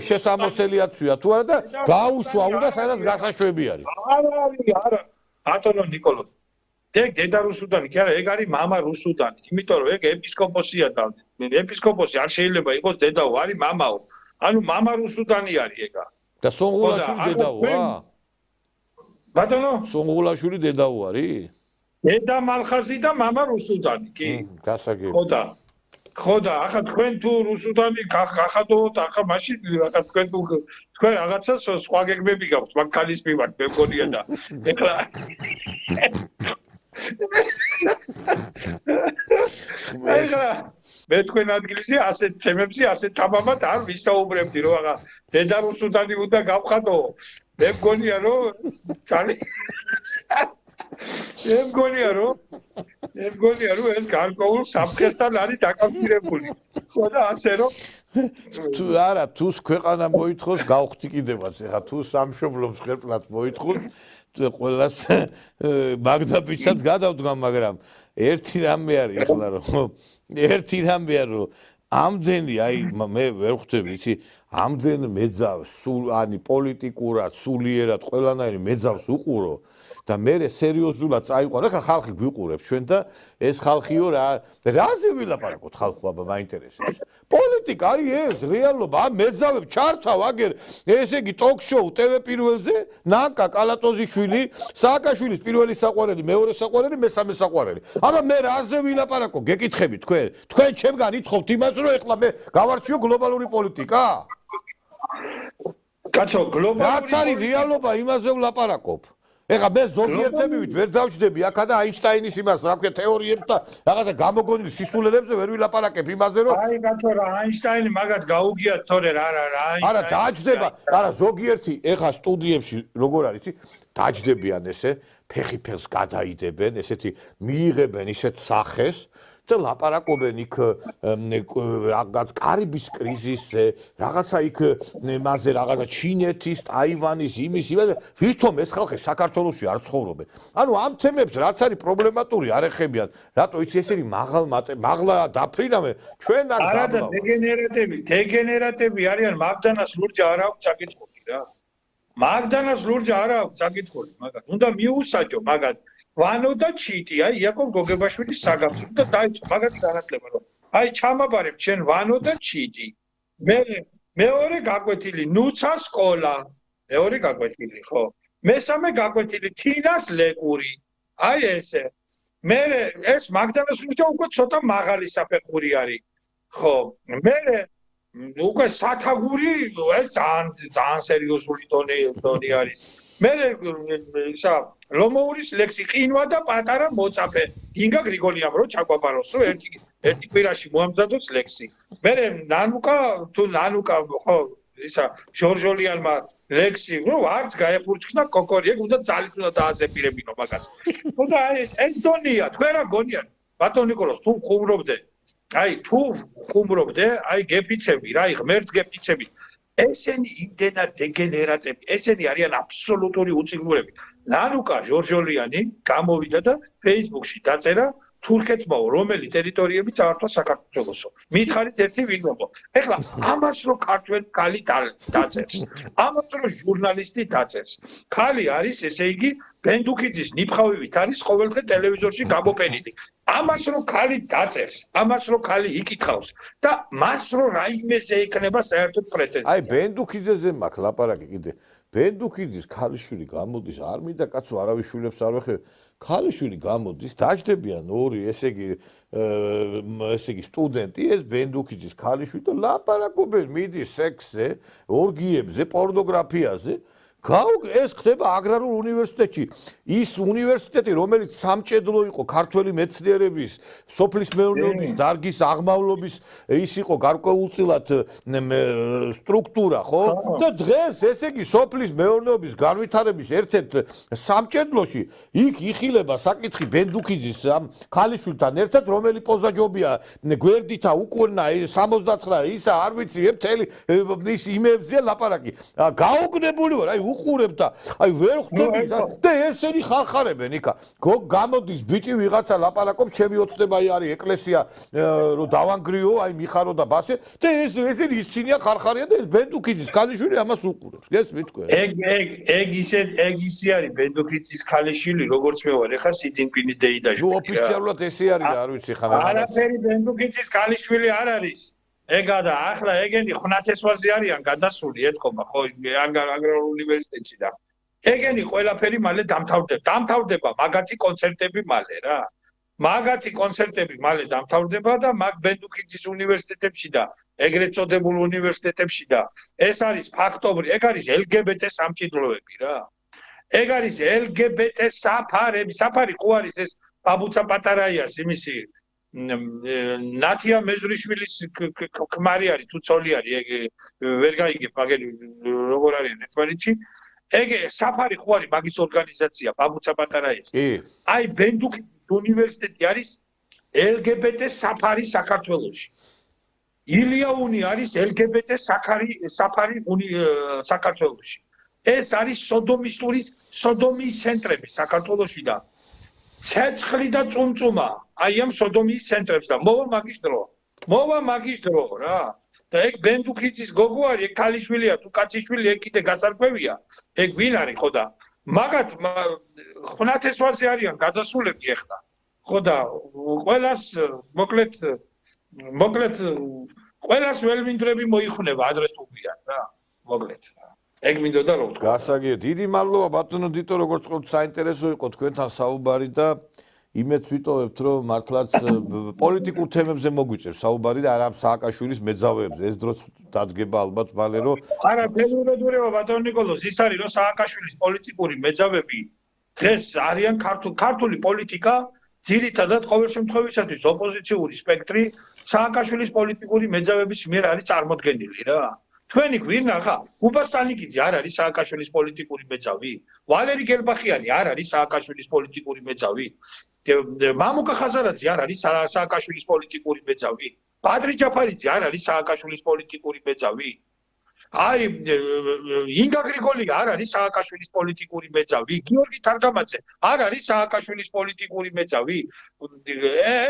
შესამოსელიაცვია თუ არა და გაუშვა უნდა სადაც გასაშვები არის არა ბატონო ნიკოლოზ ეგ დედა რუსუდანი კი არა ეგ არის მამა რუსუდანი იმიტომ რომ ეგ ეპისკოპოსია და ეპისკოპოსი არ შეიძლება იყოს დედაო არის მამაო ანუ მამა რუსუდანი არის ეგა და სონღულაშვილი დედაოა ბატონო სონღულაშვილი დედაო არის დედა მალხაზი და მამა რუსუდანი კი გასაგები ხო და ახლა თქვენ თუ რუსუდანი გახადოთ ახლა მაშინ ახლა თქვენ რაღაცა სხვა გეგმები გაქვთ მაგ ქალის მიმართ მე მგონია და ეხლა მე თქვენ ადგილზე ასეთ თემებზე ასეთ თამამად არ ვისაუბრებდი რომ აღა დედა რუსუდანი უნდა გავხადო მე მგონია რომ მე მგონია რომ ეს გარკვეულ საფრთხესთან არის დაკავშირებული. ხო და ასე რომ თუ არა თუს ქვეყანა მოითხოს გავხდი კიდევაც ეხა თუ სამშობლო მსხვერპლად მოითხოს ყველას მაგდაფისაც გადავდგა, მაგრამ ერთი რამე არის ახლა რომ ამდენი აი მე ვერ ხვდები, იცი, ამდენ მეძავს, სულ პოლიტიკურად, სულიერად ყველანაირი მეძავს უყურო და მე სერიოზულად წაიყვანო, ახლა ხალხი გვიყურებს ჩვენ და ეს ხალხიო რაზე ვილაპარაკოთ ხალხო, აბა მაინტერესებს. პოლიტიკა არის ეს, რეალობა, ამ მეძავებს ჩართავ აგერ, ესე იგი ტოქ-შოუ TV პირველზე, ნანკა კალატოზიშვილი, სააკაშვილის პირველი საყვარელი, მეორე საყვარელი, მესამე საყვარელი. აბა მე რაზე ვილაპარაკო, გეკითხები თქვენ? თქვენ ჩემგან ითხოვთ იმას, რომ ეხლა მე გავარჩიო გლობალური პოლიტიკა? კაცო, გლობალური რაც არის რეალობა, იმაზე ვლაპარაკობ. ეხლა მე ზოგიერთებივით ვერ დავჯდები აქა და აინშტაინის იმას, რა ქვია, თეორიებს და რაღაცა გამოგონილი სისულელებზე ვერ ვილაპარაკებ იმაზე, რომ აი კაცო რა აინშტაინი მაგათ გაუგიათ თორე რა აინშტაინი. არა, დაჯდება, არა ზოგიერთი ეხლა სტუდიებში როგორ არის, დაჯდებიან ესე, ფეხი-ფეხს გადაიდებენ, ესეთი მიიღებენ ისეთ სახეს და ლაპარაკობენ იქ რაღაც კარიბის კრიზისზე, რაღაცა იქ მასზე რაღაცა ჩინეთის, ტაივანის, იმის, ვითომ ეს ხალხი საქართველოში არ ცხოვრობენ. ანუ ამ თემებს რაც არის პრობლემატური არ ეხებიან, რატო იცი ესენი მაღლა დაფრინავენ, ჩვენ არ არა და დეგენერატები არიან, მაგდანას ლურჯი არ აქვს საკითხული რა. მაგდანას ლურჯი არ აქვს საკითხული, მაგათ უნდა მიუსაჯო მაგათ ვანო და ჩიტი, აი იაკობ გოგებაშვილის საგამშვიდო და დაიწყო მაგათი განათლება, რომ აი ჩამაბარებ ჩვენ ვანო და ჩიტი. მეორე გაკვეთილი ნუცა სკოლა, მეორე გაკვეთილი, ხო? მესამე გაკვეთილი თინას ლეკური. აი ესე. მე ეს მაგდანას ლურჯი უკვე ცოტა მაღალი საფეხური არის. ხო, მე უკვე სათაგური ეს ძალიან სერიოზული ტონი არის. მე ისა ლომოურის ლექსი ყინვა და პატარა მოწაფე ინგა გრიგოლიამ რო ჩაგვაბაროს რომ ერთი კვირაში მოამზადოს ლექსი. მე ნანუკა ხო ისა ჟორჟოლიანმა ლექსი რო არც გაეფურჩქნა კოკორი ეგ უნდა ძალით უნდა დააზეპირებინო მაგას. ხო და ეს დონია თქვენ რა გონიათ ბატონ ნიკოლოზ თუ ხუმრობდე აი გეფიცები რა ღმერთს გეფიცები ესენი იმდენად დეგენერატები ესენი არიან აბსოლუტური უწიგრუები. ნანუკა ჟორჟოლიანი გამოვიდა და Facebook-ში დაწერა თურქეთმა რომელი ტერიტორიები წაართვა საქართველოსო. მითხარით ერთი ვინმო. ეხლა ამას რო ქართველი ქალი დაწერს. ამას რო ჟურნალისტი დაწერს. ქალი არის ესე იგი ბენდუქიძის ნიფხავივით არის ყოველდღე ტელევიზორში გამოფენილი. ამას რო ქალი დაწერს, ამას რო ქალი იკითხავს და მას რო რაიმეზე ეკნება საერთოდ პრეტენზია. აი ბენდუქიძეზე მაქვს ლაპარაკი კიდე. ბენდუქიძის ქალიშვილი გამოდის, არ მინდა კაცო არავის შვილებს არ ვეხებ. ქალიშვილი გამოდის, დაჯდებიან ორი, ესე იგი სტუდენტი, ეს ბენდუქიძის ქალიშვილი და ლაპარაკობენ მიდის სექსზე, ორგიებზე, პორნოგრაფიაზე. ეს ხდება აგრარულ უნივერსიტეტში. ის უნივერსიტეტი, რომელიც სამჭედლო იყო ქართველი მეცნიერების, სოფლის მეურნეობის დარგის აღმავლობის, ის იყო გარკვეულწილად სტრუქტურა, ხო? და დღეს ესე იგი სოფლის მეურნეობის განვითარების ერთ-ერთ სამჭედლოში იქ იხილება საკითხი ბენდუქიძის ამ ქალიშვილთან ერთად, რომელი პოზაჯობია გვერდითა უკურნა 69 ისა არ ვიცი მთელი ის იმებზე ლაპარაკი. გაუგნებული ვარ, აი უყურებ და აი ვერ ხვდები და ესენი ხარხარებენ იქა. გამოდის ბიჭი ვიღაცა ლაპარაკობს, ჩემი ოცნება არის ეკლესია რომ დავანგრიო, აი მიხარო და ბასე და ესენი ისინია ხარხარია და ეს ბენდუქიძის ქალიშვილი ამას უყურებს. გესმით თქვენ? ეგ ისე არის ბენდუქიძის ქალიშვილი, როგორც მე ვარ, ეხა სიძინპინის დეიდაჟი. ნუ ოფიციალურად ესე არის და არ ვიცი ხა მე. არაფერი ბენდუქიძის ქალიშვილი არ არის. ეგა და ახლა ეგენი ხუნათესვაზე არიან გადასული ეთქობა ხო აგრარულ უნივერსიტეტში და ეგენი ყველაფერი მალე დამთავრდება მაგათი კონცერტები მალე რა მაგათი კონცერტები მალე დამთავრდება და მაგ ბენდუქიძის უნივერსიტეტებში და ეგრეთ წოდებულ უნივერსიტეტებში და ეს არის ფაქტობრივი ეგ არის LGBT სამჭიდროები რა ეგ არის LGBT საფარი ხო არის ეს ბაბუცა პატარაიას იმისი ნათია მეზრიშვილის ქმარი არის თუ ცოლი არის ეგ ვერ გაიგებ მაგელი როგორ არის ერთმანეთში ეგ საფარი ხო არის მაგის ორგანიზაცია ბაბუცა პატარაიას აი ბენდუქის უნივერსიტეტი არის LGBT საფარი საქართველოში ილია უნი არის LGBT საფარი საქართველოში ეს არის სოდომის ცენტრები საქართველოში და ცეცხლი და წუმწუმა აი ამ სოდომის ცენტრებს და მოვა მაგის დრო რა და ეგ ბენდუქიძის გოგო არის ეგ ქალიშვილია თუ კაციშვილი ეგ კიდე გასარკვევია ეგ ვინ არის ხო და მაგათ ხნათესვაზე არიან გადასულები ეხლა ხო და ყველას მოკლედ ყველას ველმინდრები მოიხუნება ადრე თუ გვიან რა მოკლედ ეგ მინდოდა რომ ვთქვა გასაგებია დიდი მადლობა ბატონო დიტო როგორც ყოველთვის საინტერესო იყო თქვენთან საუბარი და იმეც ვიტოვებთ რომ მართლაც პოლიტიკურ თემებზე მოგვიწევს საუბარი და არა სააკაშვილის მეძავეებზე ეს დროც დადგება ალბათ მალე რომ არა ფერმერებურება ბატონო ნიკოლოზ ის არის რომ სააკაშვილის პოლიტიკური მეძავები დღეს არიან ქართული პოლიტიკა ძირითადად ყოველ შემთხვევაში ოპოზიციური სპექტრი სააკაშვილის პოლიტიკური მეძავების მიერ არის წარმოდგენილი რა თქვენი გვირნა ხა უბას სანიკიძე არ არის სააკაშვილის პოლიტიკური მეძავი ვალერი გელბახიანი არ არის სააკაშვილის პოლიტიკური მეძავი მამუკა ხაზარაძე არ არის სააკაშვილის პოლიტიკური მეძავი ბადრი ჯაფარიძე არ არის სააკაშვილის პოლიტიკური მეძავი აი ინგა გრიგოლია არ არის სააკაშვილის პოლიტიკური მეძავი გიორგი თარგამაძე არ არის სააკაშვილის პოლიტიკური მეძავი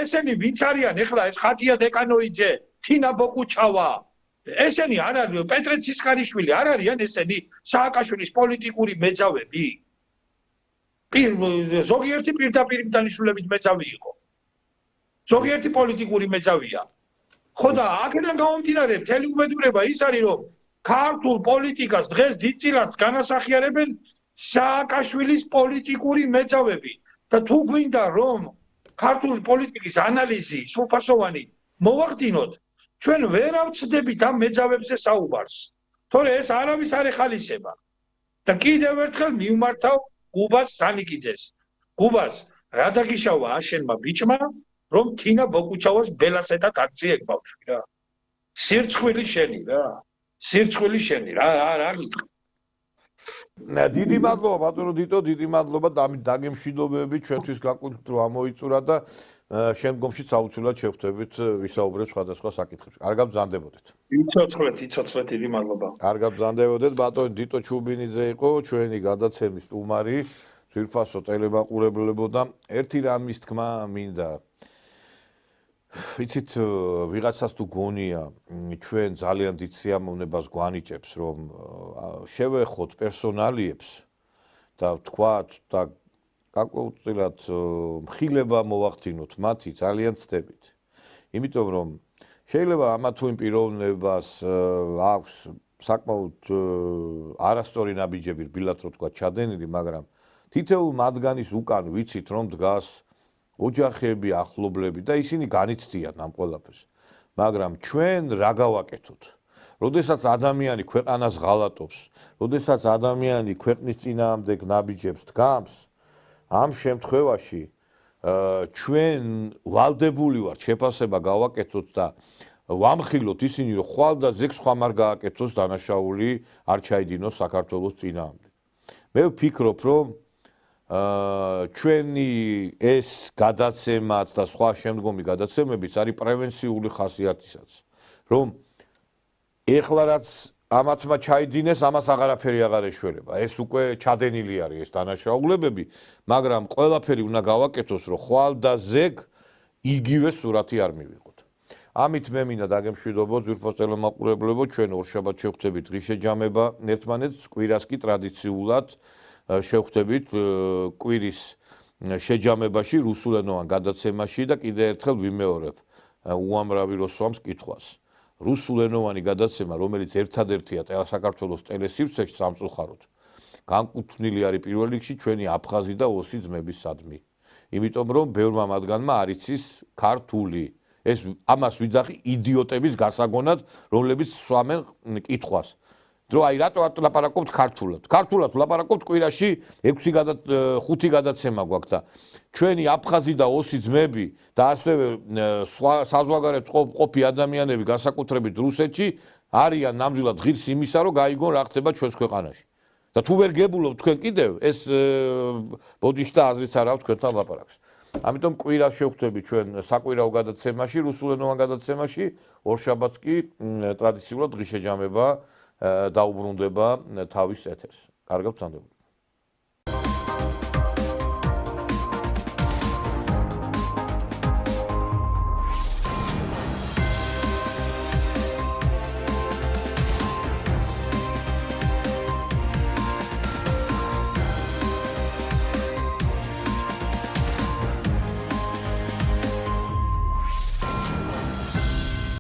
ესენი ვინც არიან ეხლა ეს ხათია დეკანოიძე თინა ბოკუჩავა ესენი არ არის პეტრე ცისხარიშვილი არ არიან ესენი სააკაშვილის პოლიტიკური მეძავები ზოგიერთი პირდაპირ დანიშნულებით მეძავი იყო ზოგიერთი პოლიტიკური მეძავია ხო და აქედან გამომდინარე მთელი უბედურება ის არის რომ ქართულ პოლიტიკას დღეს დიდწილად განასახიერებენ სააკაშვილის პოლიტიკური მეძავები და თუ გვინდა რომ ქართული პოლიტიკის ანალიზი სრულფასოვანი მოვახდინოთ ჩვენ ვერ ავწდებით ამ მეძავებზე საუბარს თორე ეს არავის არ ეხალისება და კიდევ ერთხელ მივმართავ გუბას სანიკიძეს გუბას რა დაგიშავა აშენმა ბიჭმა რომ თინა ბოკუჩავას ბელასეთად აქცია ეგ ბავშვი რა სირცხვილი შენი რა დიდი მადლობა ბატონო დიტო დიდი მადლობა დაგემშვიდობები ჩვენთვის გაკვეთით რომ ამოიწურა და შემდგომშიც აუცილებლად შევხვდებით ვისაუბრეთ სხვადასხვა საკითხებზე კარგად ბრძანდებოდეთ იცოცხლეთ დიდი მადლობა კარგად ბრძანდებოდეთ ბატონო დიტო ჩუბინიძე იყო ჩვენი გადაცემის სტუმარი ძვირფასო ტელემაყურებლებო და ერთი რამის თქმა მინდა ვიცით ვიღაცას თუ გონია ჩვენ ძალიან დიდ სიამოვნებას გვანიჭებს რომ შევეხოთ პერსონალიებს და ვთქვათ და გაკვეთილად მხილება მოვახდინოთ მათი ძალიან ცდებით იმიტომ რომ შეიძლება ამა თუ იმ პიროვნებას აქვს საკმაოდ არასწორი ნაბიჯები რბილად რო თქვა ჩადენილი მაგრამ თითოეულ მათგანის უკან ვიცით რომ დგას ოჯახები, ახლობლები და ისინი განიცდიან ამ ყველაფერს. მაგრამ ჩვენ რა გავაკეთოთ? როდესაც ადამიანი ქვეყანას ღალატობს, როდესაც ადამიანი ქვეყნის წინააღმდეგ ნაბიჯებს დგამს, ამ შემთხვევაში ჩვენ ვალდებული ვართ შეფასება გავაკეთოთ და ვამხილოთ ისინი რომ ხვალ და ზეგს ხომ არ გააკეთოს დანაშაული არ ჩაიდინოს საქართველოს წინააღმდეგ. მე ვფიქრობ რომ ჩვენი ეს გადაცემაც და სხვა შემდგომი გადაცემებიც არის პრევენციული ხასიათისაც რომ ეხლა რაც ამათმა ჩაიდინეს ამას აღარაფერი აღარ ეშველება ეს უკვე ჩადენილი არის ეს დანაშაულებები მაგრამ ყველაფერი უნდა გავაკეთოს რომ ხვალ და ზეგ იგივე სურათი არ მივიღოთ ამით მე მინდა დაგემშვიდობოთ ძვირფას ტელემაყურებლებო ჩვენ ორშაბათს შევხვდებით ღირსეჯამება ერთმანეთს კვირას კი ტრადიციულად შევხვდებით კვირის შეჯამებაში რუსულენოვან გადაცემაში და კიდე ერთხელ ვიმეორებ უამრავი როსვამს კითხვას რუსულენოვანი გადაცემა რომელიც ერთადერთია საქართველოს ტელესივრცეში სამწუხაროდ განკუთვნილი არის პირველ რიგში ჩვენი აფხაზი და ოსი ძმებისადმი იმიტომ რომ ბევრმა მათგანმა არ იცის ქართული ეს ამას ვიძახი იდიოტების გასაგონად რომლებიც სვამენ კითხვას დრო აი რატო არ ლაპარაკობთ ქართულად? ქართულად ლაპარაკობთ კვირაში 5 გადაცემა გვაქვს და ჩვენი აფხაზი და ოსი ძმები და ასევე სხვა საზღვარგარეთ ყოფი ადამიანები განსაკუთრებით რუსეთში არიან ნამდვილად ღირს იმისა რომ გაიგონ რა ხდება ჩვენს ქვეყანაში. და თუ ვერ გებულობთ თქვენ კიდევ ეს ბოდიშთა აზრიც არ აქვს თქვენთან ლაპარაკს. ამიტომ კვირას შევხვდებით ჩვენ საკვირაო გადაცემაში, რუსულენოვან გადაცემაში, ორშაბათს კი ტრადიციულად ღირსეჯამება დაუბრუნდება თავის ეთერს. კარგად ვცანდებით.